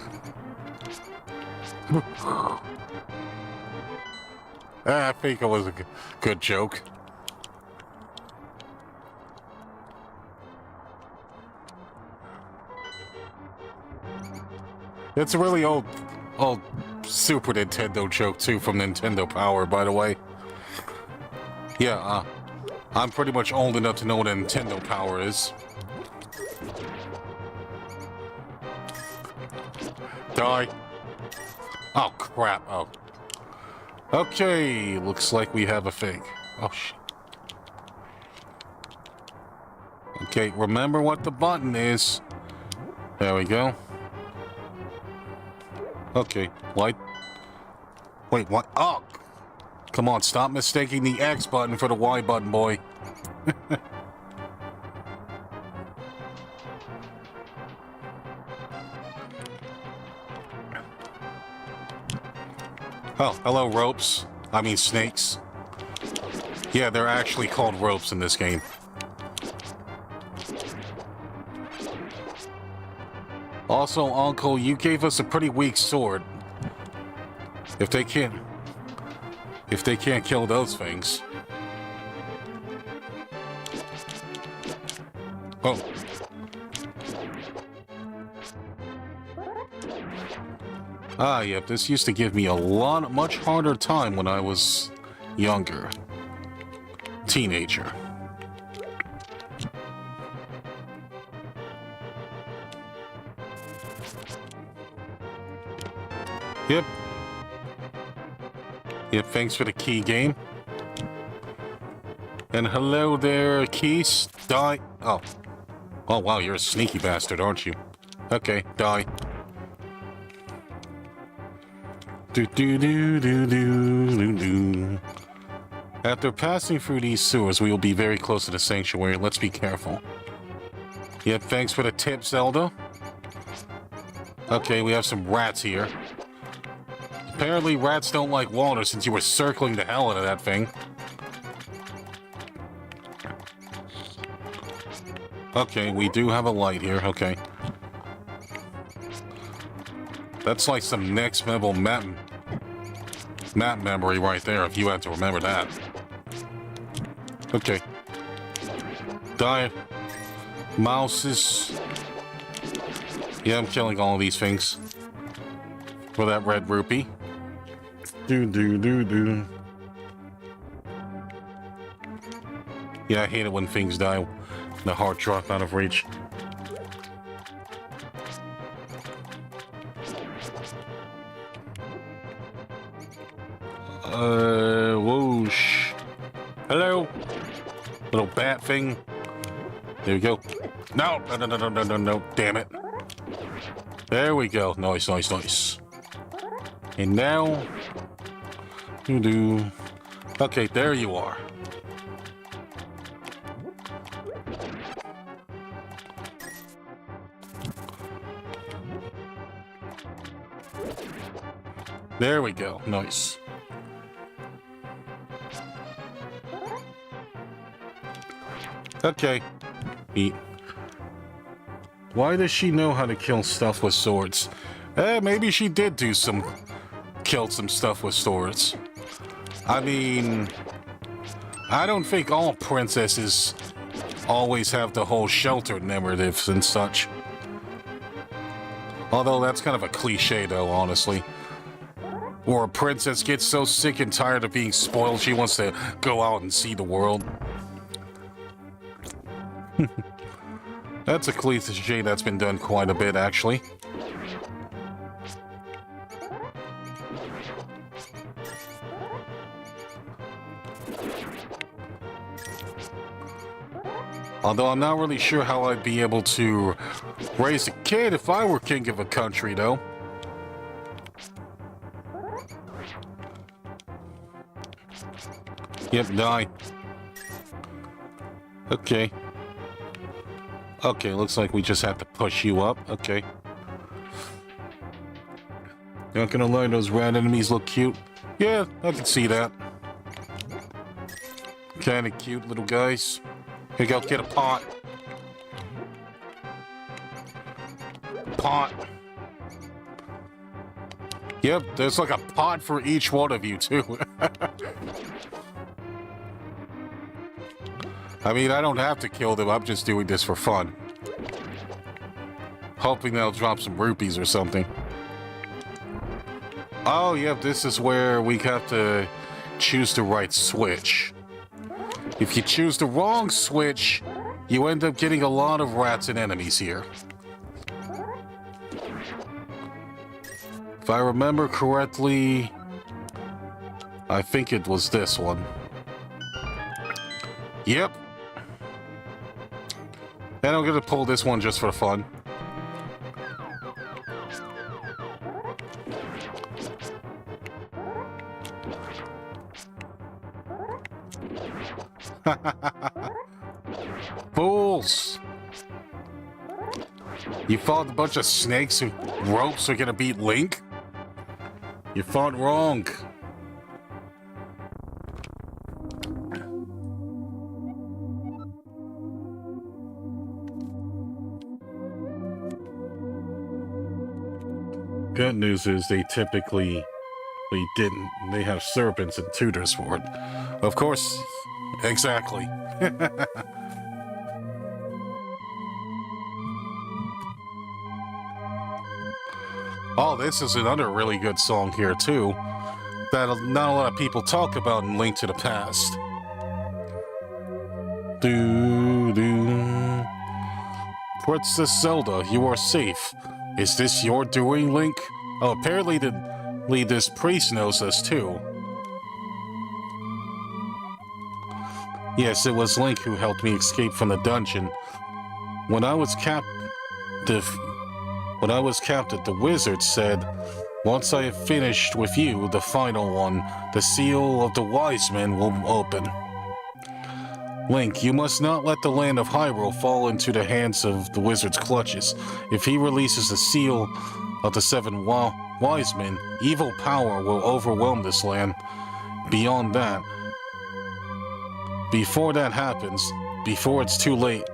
I think it was a good joke. It's a really old Super Nintendo joke, too, from Nintendo Power, by the way. Yeah, I'm pretty much old enough to know what Nintendo Power is. Die. Oh, crap. Oh. Okay, looks like we have a thing. Oh, shit. Okay, remember what the button is. There we go. Okay, light. Wait, what? Oh! Come on, stop mistaking the X button for the Y button, boy. Oh, hello, ropes. I mean, snakes. Yeah, they're actually called ropes in this game. Also, Uncle, you gave us a pretty weak sword. If they can't kill those things. Oh. Ah, yep, this used to give me a much harder time when I was younger. Teenager. Yep. Yep, thanks for the key game. And hello there, Keys. Die. Oh. Oh, wow, you're a sneaky bastard, aren't you? Okay, die. Do-do-do-do-do-do-do. After passing through these sewers, we will be very close to the sanctuary. Let's be careful. Yep, thanks for the tip, Zelda. Okay, we have some rats here. Apparently, rats don't like water since you were circling the hell out of that thing. Okay, we do have a light here. Okay. That's like some next level map memory right there, if you had to remember that. Okay. Die. Mouses. Yeah, I'm killing all of these things. For that red rupee. Do. Yeah, I hate it when things die. The heart drop out of reach. Whoosh. Hello. Little bat thing. There we go. No, no, no, no, no, no, no. Damn it. There we go. Nice, nice, nice. And now... Doo-doo. Okay, there you are. There we go. Nice. Okay. Eat. Why does she know how to kill stuff with swords? Maybe she did kill some stuff with swords. I mean, I don't think all princesses always have the whole sheltered narratives and such. Although that's kind of a cliche though, honestly. Or a princess gets so sick and tired of being spoiled she wants to go out and see the world. That's a cliche that's been done quite a bit, actually. Although I'm not really sure how I'd be able to raise a kid if I were king of a country, though. Yep, die. Okay. Okay, looks like we just have to push you up. Okay. Not gonna lie, those rat enemies look cute. Yeah, I can see that. Kinda cute little guys. Here you go, get a pot. Pot. Yep, there's like a pot for each one of you, too. I mean, I don't have to kill them, I'm just doing this for fun. Hoping they'll drop some rupees or something. Oh, yep, this is where we have to choose the right switch. If you choose the wrong switch, you end up getting a lot of rats and enemies here. If I remember correctly, I think it was this one. Yep. And I'm gonna pull this one just for fun. Fools! You thought a bunch of snakes and ropes are gonna beat Link? You thought wrong. Good news is they typically didn't. They have serpents and tutors for it. Of course, exactly. Oh, this is another really good song here too, that not a lot of people talk about in Link to the Past. Doo-doo. Princess Zelda, you are safe. Is this your doing, Link? Oh, apparently this priest knows us too. Yes, it was Link who helped me escape from the dungeon. When I was captive, the wizard said, once I have finished with you, the final one, the seal of the wise men will open. Link, you must not let the land of Hyrule fall into the hands of the wizard's clutches. If he releases the seal of the seven wise men, evil power will overwhelm this land. Beyond that, before that happens, before it's too late,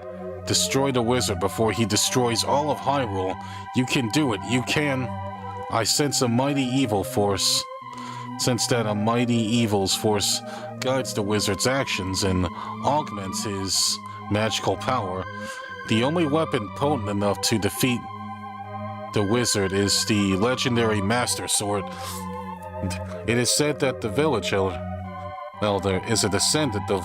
destroy the wizard before he destroys all of Hyrule. You can do it, you can. I sense a mighty evil force. Since that a mighty evil's force guides the wizard's actions and augments his magical power, the only weapon potent enough to defeat the wizard is the legendary Master Sword. It is said that the village elder is a descendant of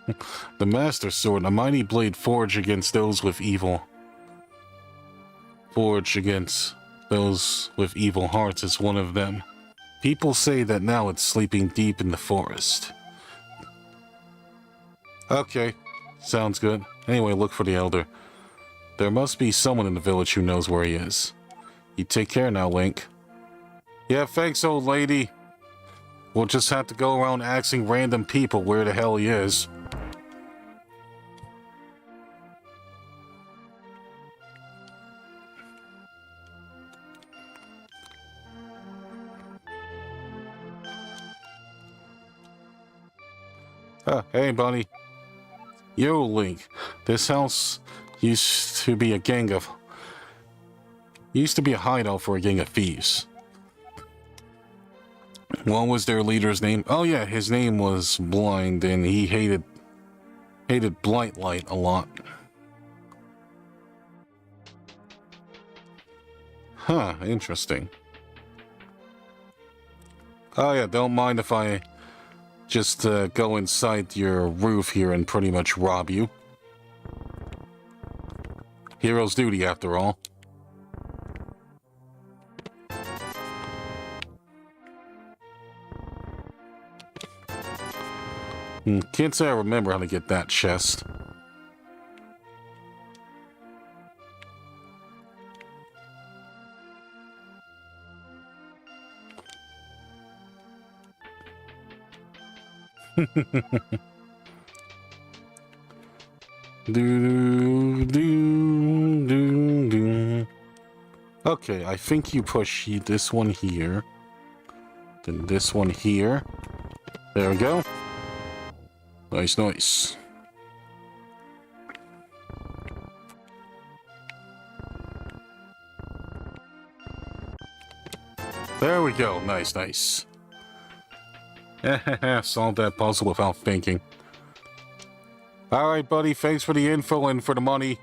The Master Sword, a mighty blade forged against those with evil. Forged against those with evil hearts is one of them. People say that now it's sleeping deep in the forest. Okay, sounds good. Anyway, look for the Elder. There must be someone in the village who knows where he is. You take care now, Link. Yeah, thanks, old lady. We'll just have to go around asking random people where the hell he is. Hey, buddy. Yo, Link. This house used to be a hideout for a gang of thieves. What was their leader's name? Oh yeah, his name was Blind, and he hated Blight Light a lot. Huh, interesting. Oh yeah, don't mind if I just go inside your roof here and pretty much rob you. Hero's duty, after all. Can't say I remember how to get that chest. Okay, I think you push this one here. Then this one here. There we go. Nice, nice. There we go. Nice, nice. Solved that puzzle without thinking. Alright, buddy. Thanks for the info and for the money.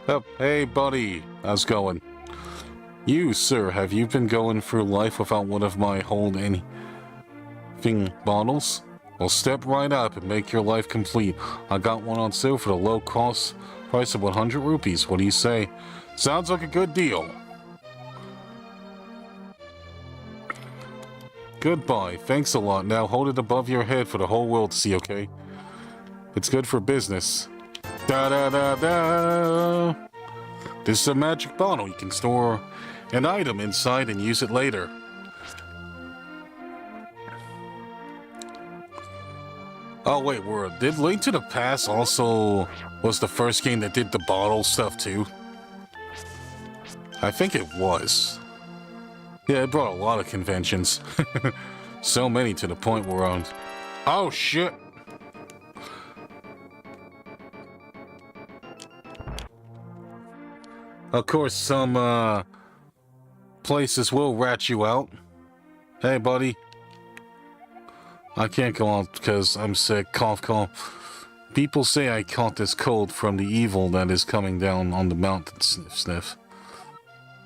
Oh, hey, buddy. How's it going? You, sir, have you been going through life without one of my hold anything bottles? Well, step right up and make your life complete. I got one on sale for the low cost price of 100 rupees. What do you say? Sounds like a good deal. Goodbye. Thanks a lot. Now hold it above your head for the whole world to see, okay? It's good for business. Da-da-da-da! This is a magic bottle. You can store an item inside and use it later. Oh wait, did Link to the Past also was the first game that did the bottle stuff too? I think it was. Yeah, it brought a lot of conventions. So many to the point where oh shit! Of course, some places will rat you out. Hey, buddy. I can't go out because I'm sick. Cough, cough. People say I caught this cold from the evil that is coming down on the mountain. Sniff, sniff.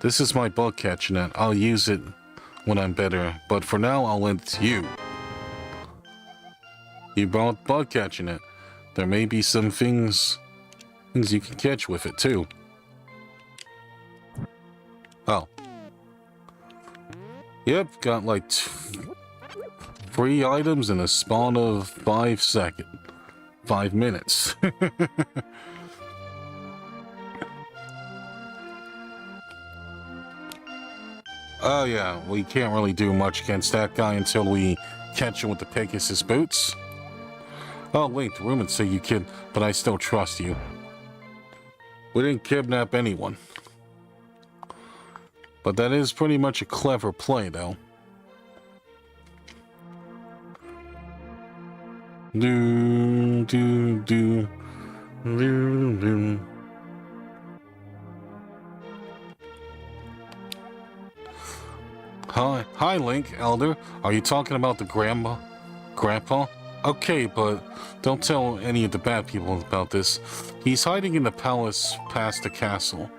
This is my bug catching net. I'll use it when I'm better, but for now I'll lend it to you. You brought bug catching it. There may be some things you can catch with it too. Oh. Yep, got like 3 items in a spawn of 5 minutes. Oh yeah, we can't really do much against that guy until we catch him with the Pegasus boots. Oh wait, the rumors say you kid, but I still trust you. We didn't kidnap anyone. But that is pretty much a clever play, though. Do, do, do, do, do. Hi, Link, Elder. Are you talking about the Grandpa? Okay, but don't tell any of the bad people about this. He's hiding in the palace past the castle.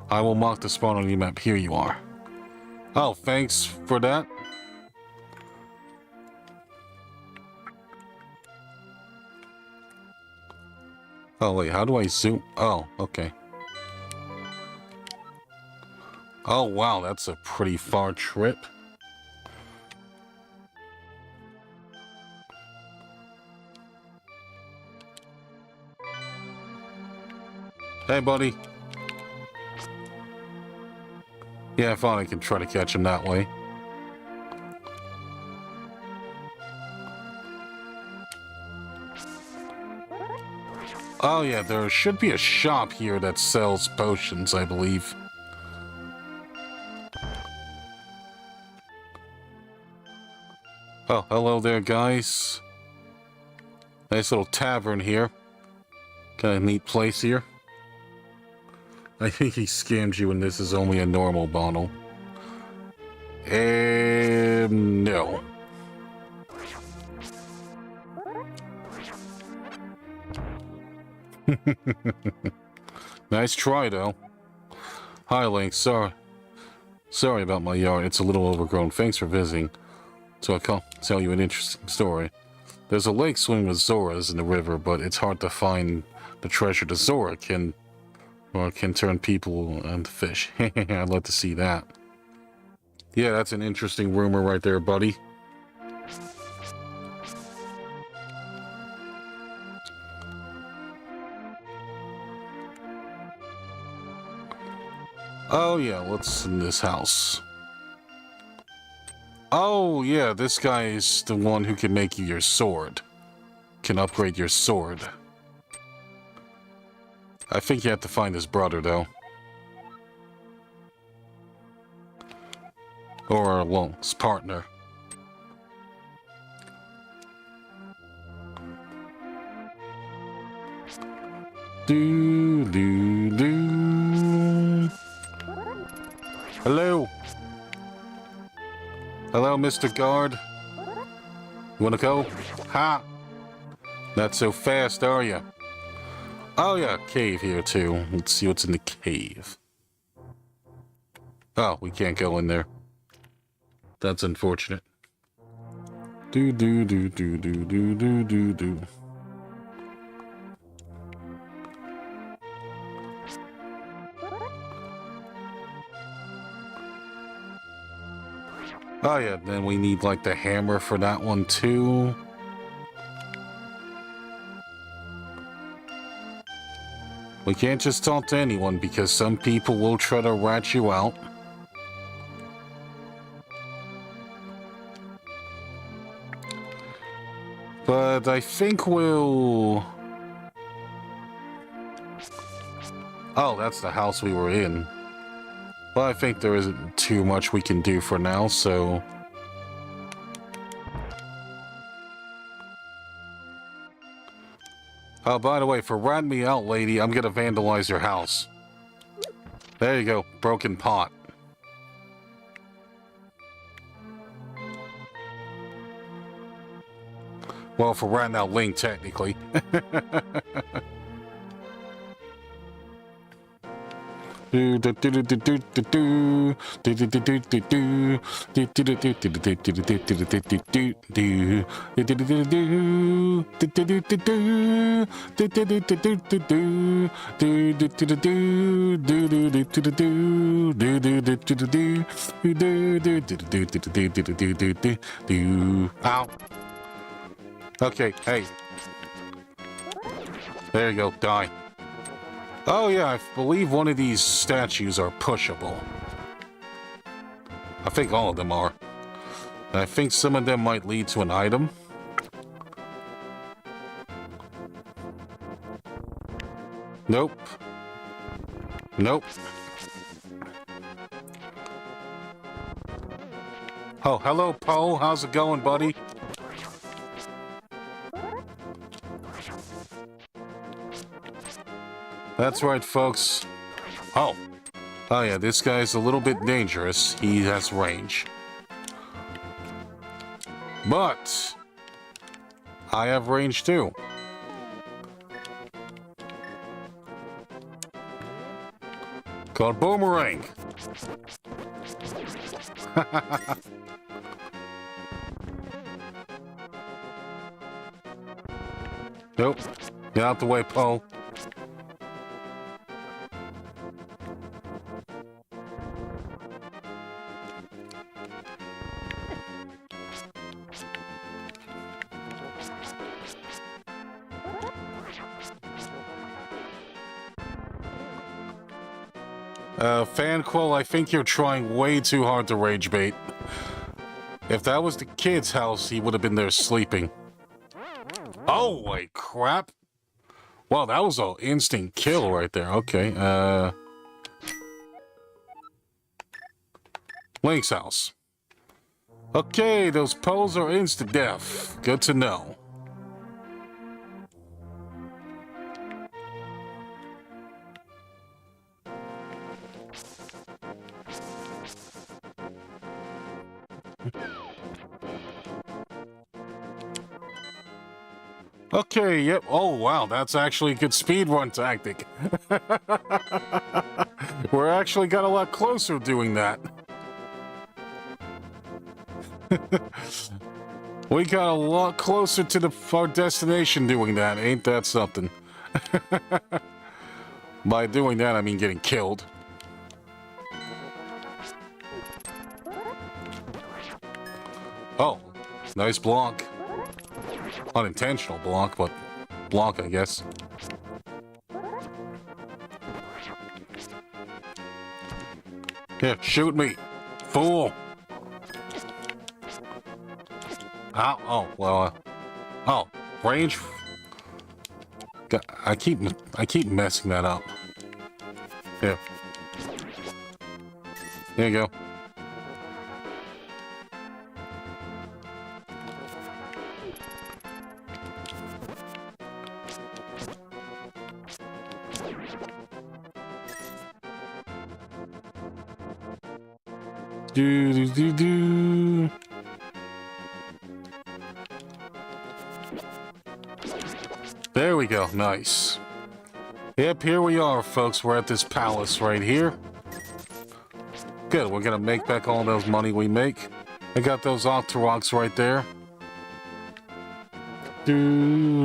I will mark the spot on your map. Here you are. Oh, thanks for that. Oh, wait, how do I zoom? Oh, okay. Oh, wow, that's a pretty far trip. Hey, buddy. Yeah, I thought I could try to catch him that way. Oh, yeah, there should be a shop here that sells potions, I believe. Oh, hello there, guys. Nice little tavern here. Kind of neat place here. I think he scammed you and this is only a normal bottle. No. Nice try, though. Hi, Link. Sorry about my yard. It's a little overgrown. Thanks for visiting. So I'll tell you an interesting story. There's a lake swimming with Zoras in the river, but it's hard to find the treasure the Zora can turn people into fish. I'd love to see that. Yeah, that's an interesting rumor right there, buddy. Oh yeah, what's in this house? Oh yeah, this guy is the one who can make you your sword. Can upgrade your sword. I think you have to find his brother, though. Or, well, his partner. Hello. Hello, Mr. Guard. You wanna go? Ha! Not so fast, are ya? Oh yeah, cave here too. Let's see what's in the cave. Oh, we can't go in there. That's unfortunate. Do. Oh yeah, then we need like the hammer for that one too. We can't just talk to anyone because some people will try to rat you out. But I think we'll... Oh, that's the house we were in. Well, I think there isn't too much we can do for now, so... Oh, by the way, for ratting me out, lady, I'm gonna vandalize your house. There you go, broken pot. Well, for ratting out Link, technically. Ow. Okay, hey. There you go, die. Oh yeah, I believe one of these statues are pushable. I think all of them are. And I think some of them might lead to an item. Nope. Nope. Oh, hello, Poe. How's it going, buddy? That's right, folks. Oh. Oh yeah, this guy's a little bit dangerous. He has range. But I have range too. Called Boomerang. Nope. Get out the way, Poe. Fanquil, I think you're trying way too hard to rage bait. If that was the kid's house, he would have been there sleeping. Oh, wait, crap. Wow, that was an instant kill right there. Okay, Link's house. Okay, those Poes are insta-death. Good to know. Okay, yep. Oh, wow, that's actually a good speedrun tactic. We're actually got a lot closer doing that. We got a lot closer to our destination doing that. Ain't that something? By doing that, I mean getting killed. Oh, nice block. Unintentional block, but block, I guess. Here, shoot me, fool! Ow, oh, well, oh, range. I keep messing that up. Here. There you go. Do. There we go, nice. Yep, here we are, folks. We're at this palace right here. Good, we're gonna make back all those money we make. I got those Octoroks right there. Do.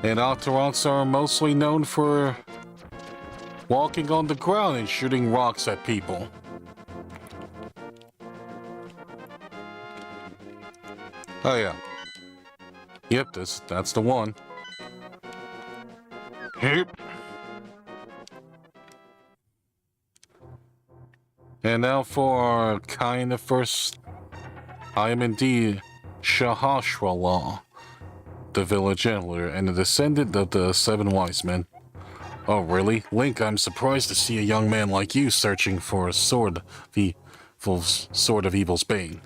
And Octoroks are mostly known for walking on the ground and shooting rocks at people. Oh yeah. Yep, that's the one. Yep. And now for our kind of first. I am indeed Shahashrala, the village elder and the descendant of the 7 wise men. Oh, really? Link, I'm surprised to see a young man like you searching for a sword, the sword of evil's bane.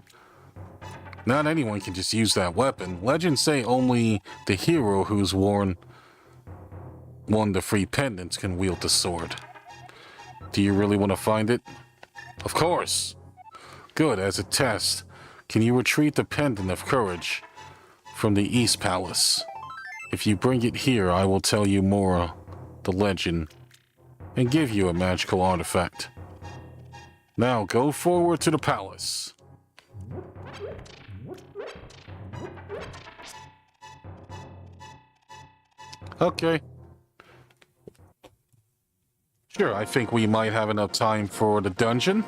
Not anyone can just use that weapon. Legends say only the hero who's won the free pendants can wield the sword. Do you really want to find it? Of course! Good, as a test, can you retrieve the pendant of courage from the East Palace? If you bring it here, I will tell you more the legend and give you a magical artifact. Now go forward to the palace. Okay. Sure, I think we might have enough time for the dungeon.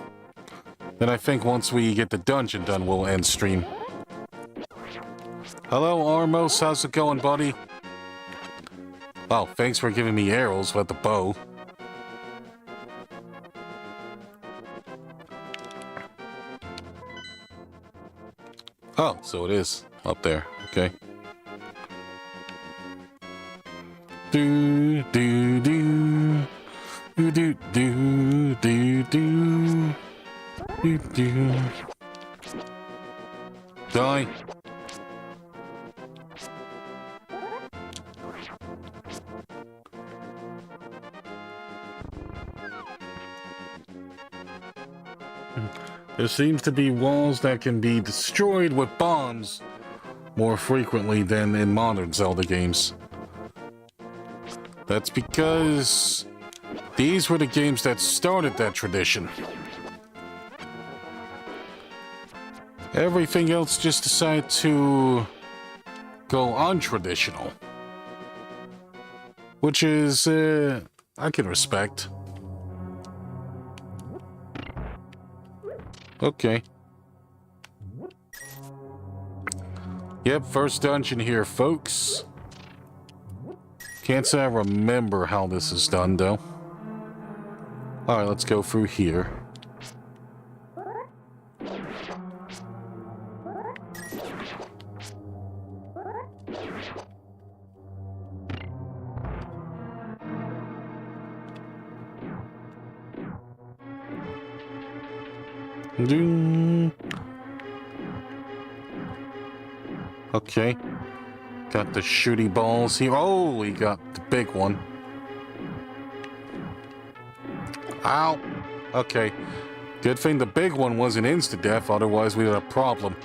Then I think once we get the dungeon done, we'll end stream. Hello, Armos. How's it going, buddy? Oh, thanks for giving me arrows with the bow. Oh, so it is up there. Okay. Do. Die. There seems to be walls that can be destroyed with bombs more frequently than in modern Zelda games. That's because These were the games that started that tradition. Everything else just decided to go untraditional. Which is, I can respect. Okay. Yep, first dungeon here, folks. Can't say I remember how this is done, though. Alright, let's go through here. Okay. Got the shooty balls here. Oh, we got the big one. Ow. Okay. Good thing the big one wasn't insta-death, otherwise we'd have a problem.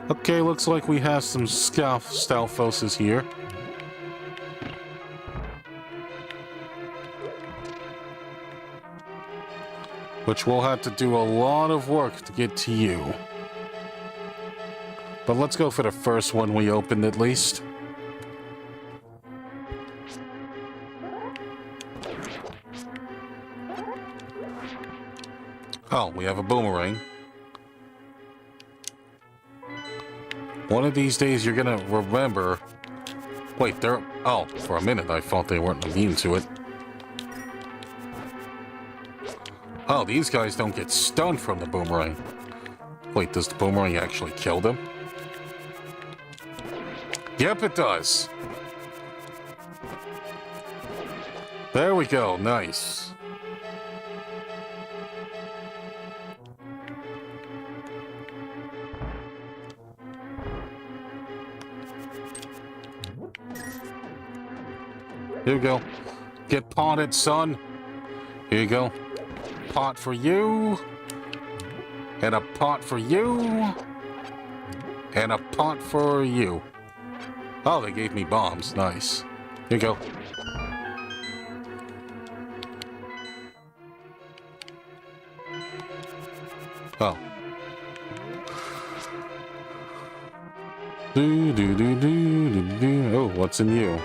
Okay, looks like we have some Stalfoses here. Which we'll have to do a lot of work to get to you. But let's go for the first one we opened at least. Oh, we have a boomerang. One of these days you're gonna remember... Wait, they're... Oh, for a minute I thought they weren't immune to it. Oh, these guys don't get stunned from the boomerang. Wait, does the boomerang actually kill them? Yep, it does. There we go, nice. Here we go. Get potted, son. Here you go. Pot for you. And a pot for you. And a pot for you. Oh, they gave me bombs. Nice. Here you go. Oh. Oh, what's in you?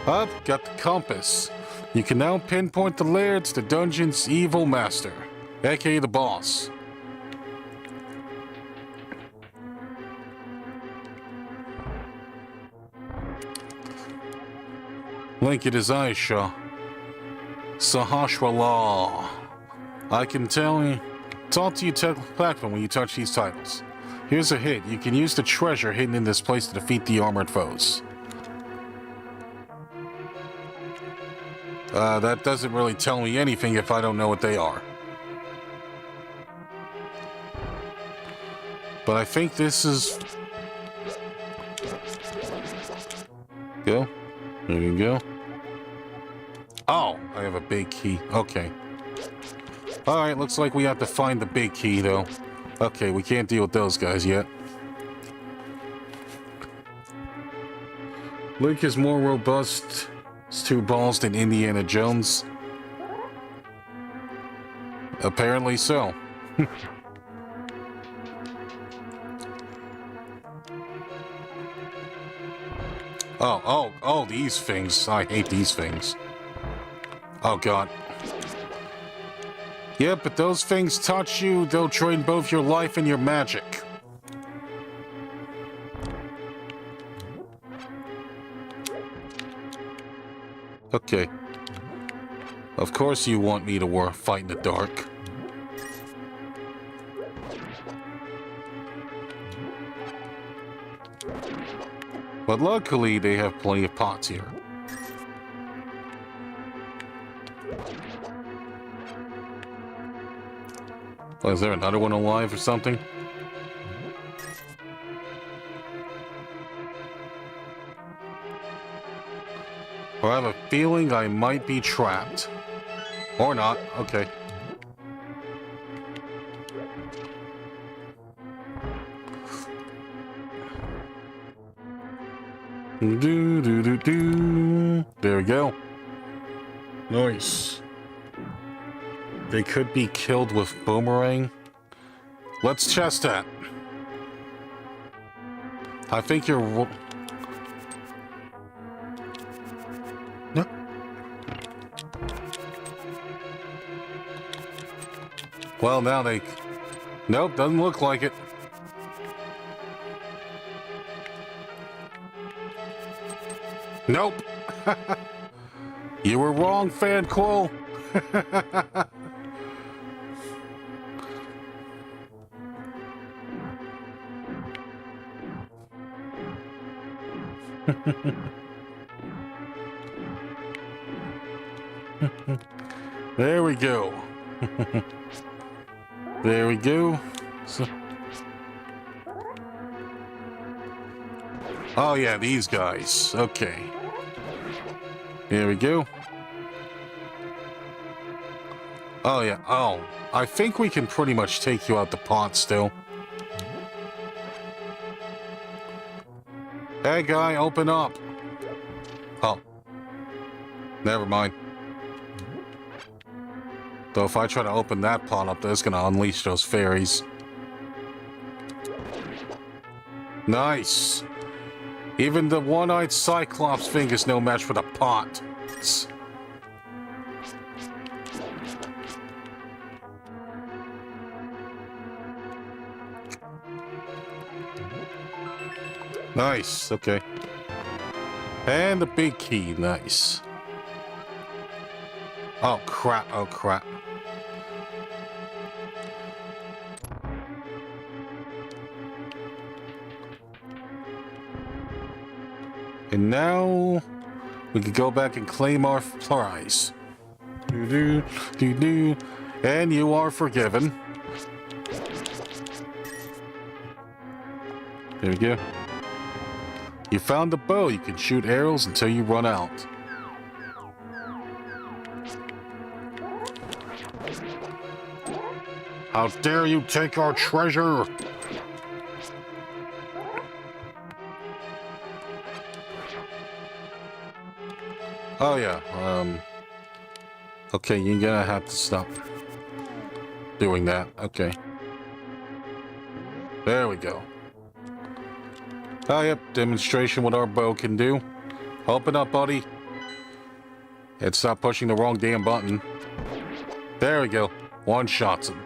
Up, got the compass. You can now pinpoint the lair to the dungeon's evil master, aka the boss. Link, it is I, Shah. Sahashwala. I can talk to you telepathically when you touch these titles. Here's a hint. You can use the treasure hidden in this place to defeat the armored foes. That doesn't really tell me anything if I don't know what they are. But I think this is... Go. There you go. Oh, I have a big key. Okay. Alright, looks like we have to find the big key, though. Okay, we can't deal with those guys yet. Link is more robust. It's two balls than Indiana Jones. Apparently so. Oh, these things. I hate these things. Oh, God. Yeah, but those things touch you, they'll drain both your life and your magic. Okay. Of course you want me to fight in the dark. But luckily, they have plenty of pots here. Oh, is there another one alive or something? I have a feeling I might be trapped. Or not. Okay. There we go. Nice. They could be killed with boomerang. Let's test that. I think you're... No. Well, now they... Nope, doesn't look like it. Nope. You were wrong, Fan Quill. There we go. There we go. Oh yeah, these guys. Okay. Here we go. Oh yeah. Oh, I think we can pretty much take you out the pot still. Hey guy, open up. Oh. Never mind. Though if I try to open that pot up, that's gonna unleash those fairies. Nice. Even the one-eyed Cyclops thing is no match for the pot. Nice, okay. And the big key, nice. Oh crap, oh crap. And now we can go back and claim our prize. And you are forgiven. There we go. You found the bow. You can shoot arrows until you run out. How dare you take our treasure? Oh yeah, okay, you're gonna have to stop doing that. Okay. There we go. Oh yep, demonstration what our bow can do. Open up, buddy. And stop pushing the wrong damn button. There we go. One shots him.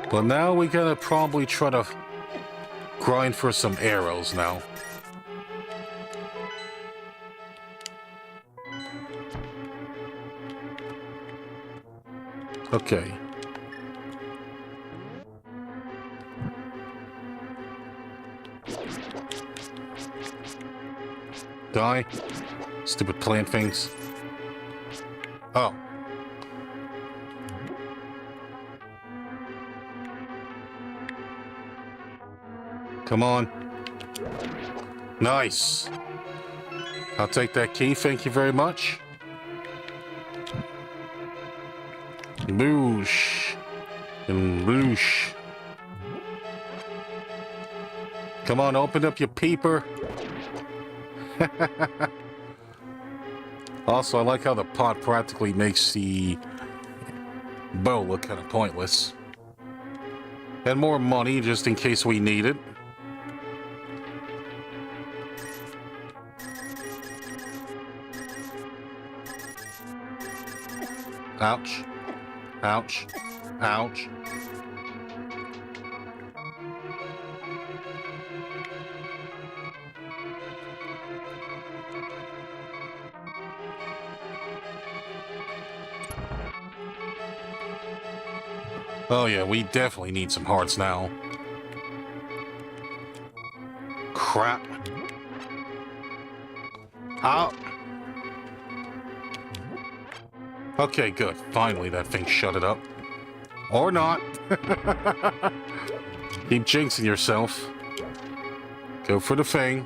But now we gotta probably try to grind for some arrows now. Okay. Die. Stupid plant things. Oh. Come on. Nice. I'll take that key, thank you very much. Boosh. And boosh. Come on, open up your peeper. Also, I like how the pot practically makes the bow look kind of pointless. And more money just in case we need it. Ouch. Ouch. Ouch. Oh yeah, we definitely need some hearts now. Crap. Ow. Okay, good. Finally, that thing shut it up. Or not. Keep jinxing yourself. Go for the thing.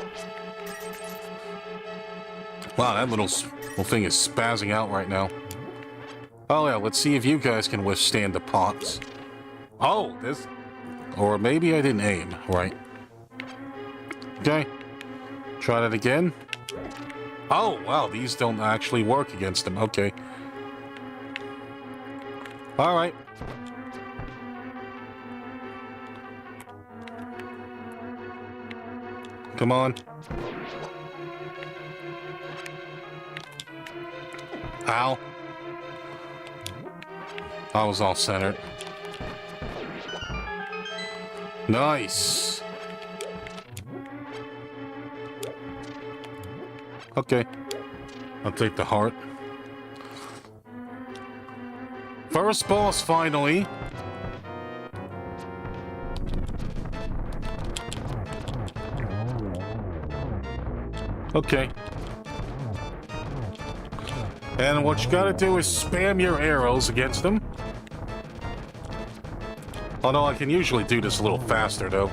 Wow, that little thing is spazzing out right now. Oh yeah, let's see if you guys can withstand the pots. Oh, this... Or maybe I didn't aim, right? Okay. Try that again. Oh, wow, these don't actually work against them. Okay. Alright. Come on. Ow. I was all centered. Nice. Okay. I'll take the heart. First boss, finally. Okay. And what you gotta do is spam your arrows against them. Although I can usually do this a little faster, though.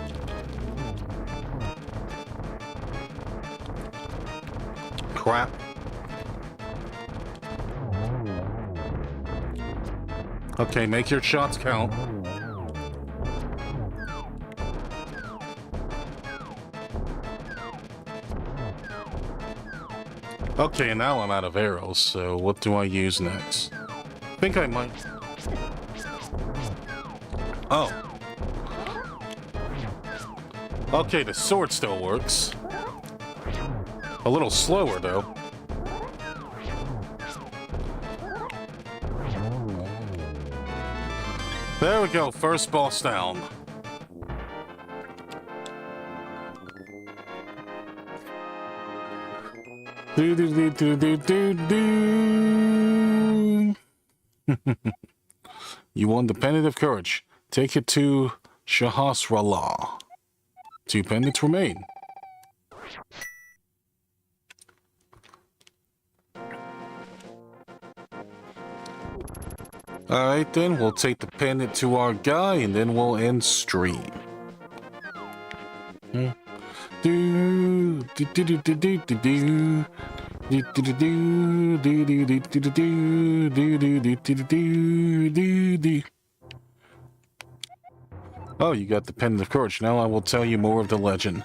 Crap. Okay, make your shots count. Okay, now I'm out of arrows, so what do I use next? I think I might... Oh. Okay, the sword still works. A little slower, though. There we go, first boss down. Do do do do do do do. You won the Pendant of Courage. Take it to Shahasrallah. 2 pendants remain. Alright then, we'll take the pendant to our guy and then we'll end stream. Do do do do do do do do do do do do do. Oh, you got the Pendant of Courage. Now I will tell you more of the legend.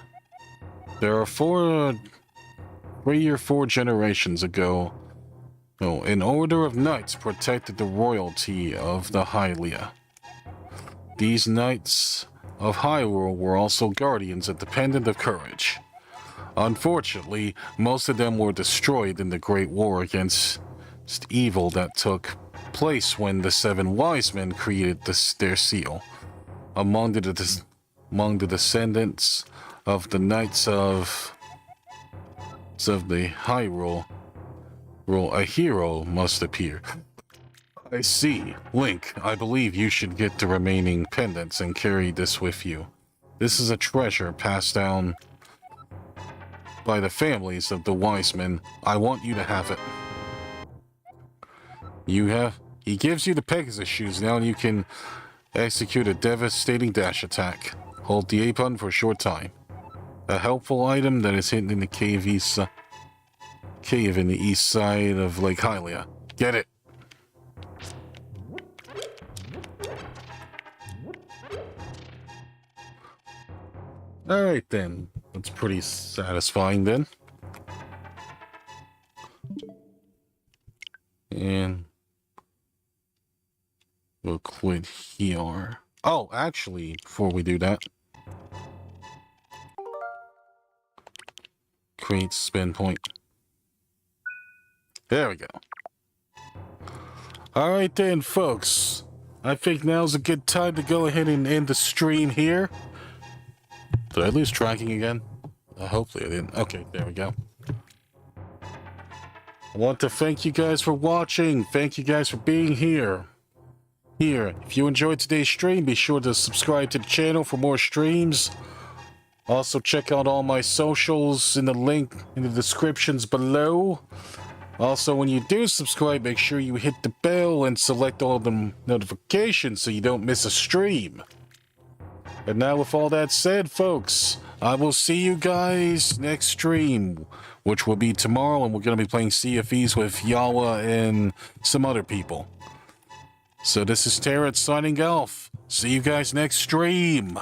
There are 3 or 4 generations ago, an order of knights protected the royalty of the Hylia. These knights of Hyrule were also guardians of the Pendant of Courage. Unfortunately, most of them were destroyed in the Great War against evil that took place when the 7 wise men created their seal. Among the descendants of the knights of the Hyrule, a hero must appear. I see. Link, I believe you should get the remaining pendants and carry this with you. This is a treasure passed down by the families of the wise men. I want you to have it. He gives you the Pegasus shoes. Now you can execute a devastating dash attack. Hold the A button for a short time. A helpful item that is hidden in the cave in the east side of Lake Hylia. Get it. Alright then. That's pretty satisfying then. And we'll quit here. Oh, actually, before we do that, create spin point. There we go. Alright then, folks. I think now's a good time to go ahead and end the stream here. Did I lose tracking again? Hopefully I didn't. Okay, there we go. I want to thank you guys for watching. Thank you guys for being here. If you enjoyed today's stream, be sure to subscribe to the channel for more streams. Also, check out all my socials in the link in the descriptions below. Also, when you do subscribe, make sure you hit the bell and select all the notifications so you don't miss a stream. And now, with all that said, folks, I will see you guys next stream, which will be tomorrow, and we're going to be playing CFEs with Yawa and some other people. So this is Terence signing off. See you guys next stream.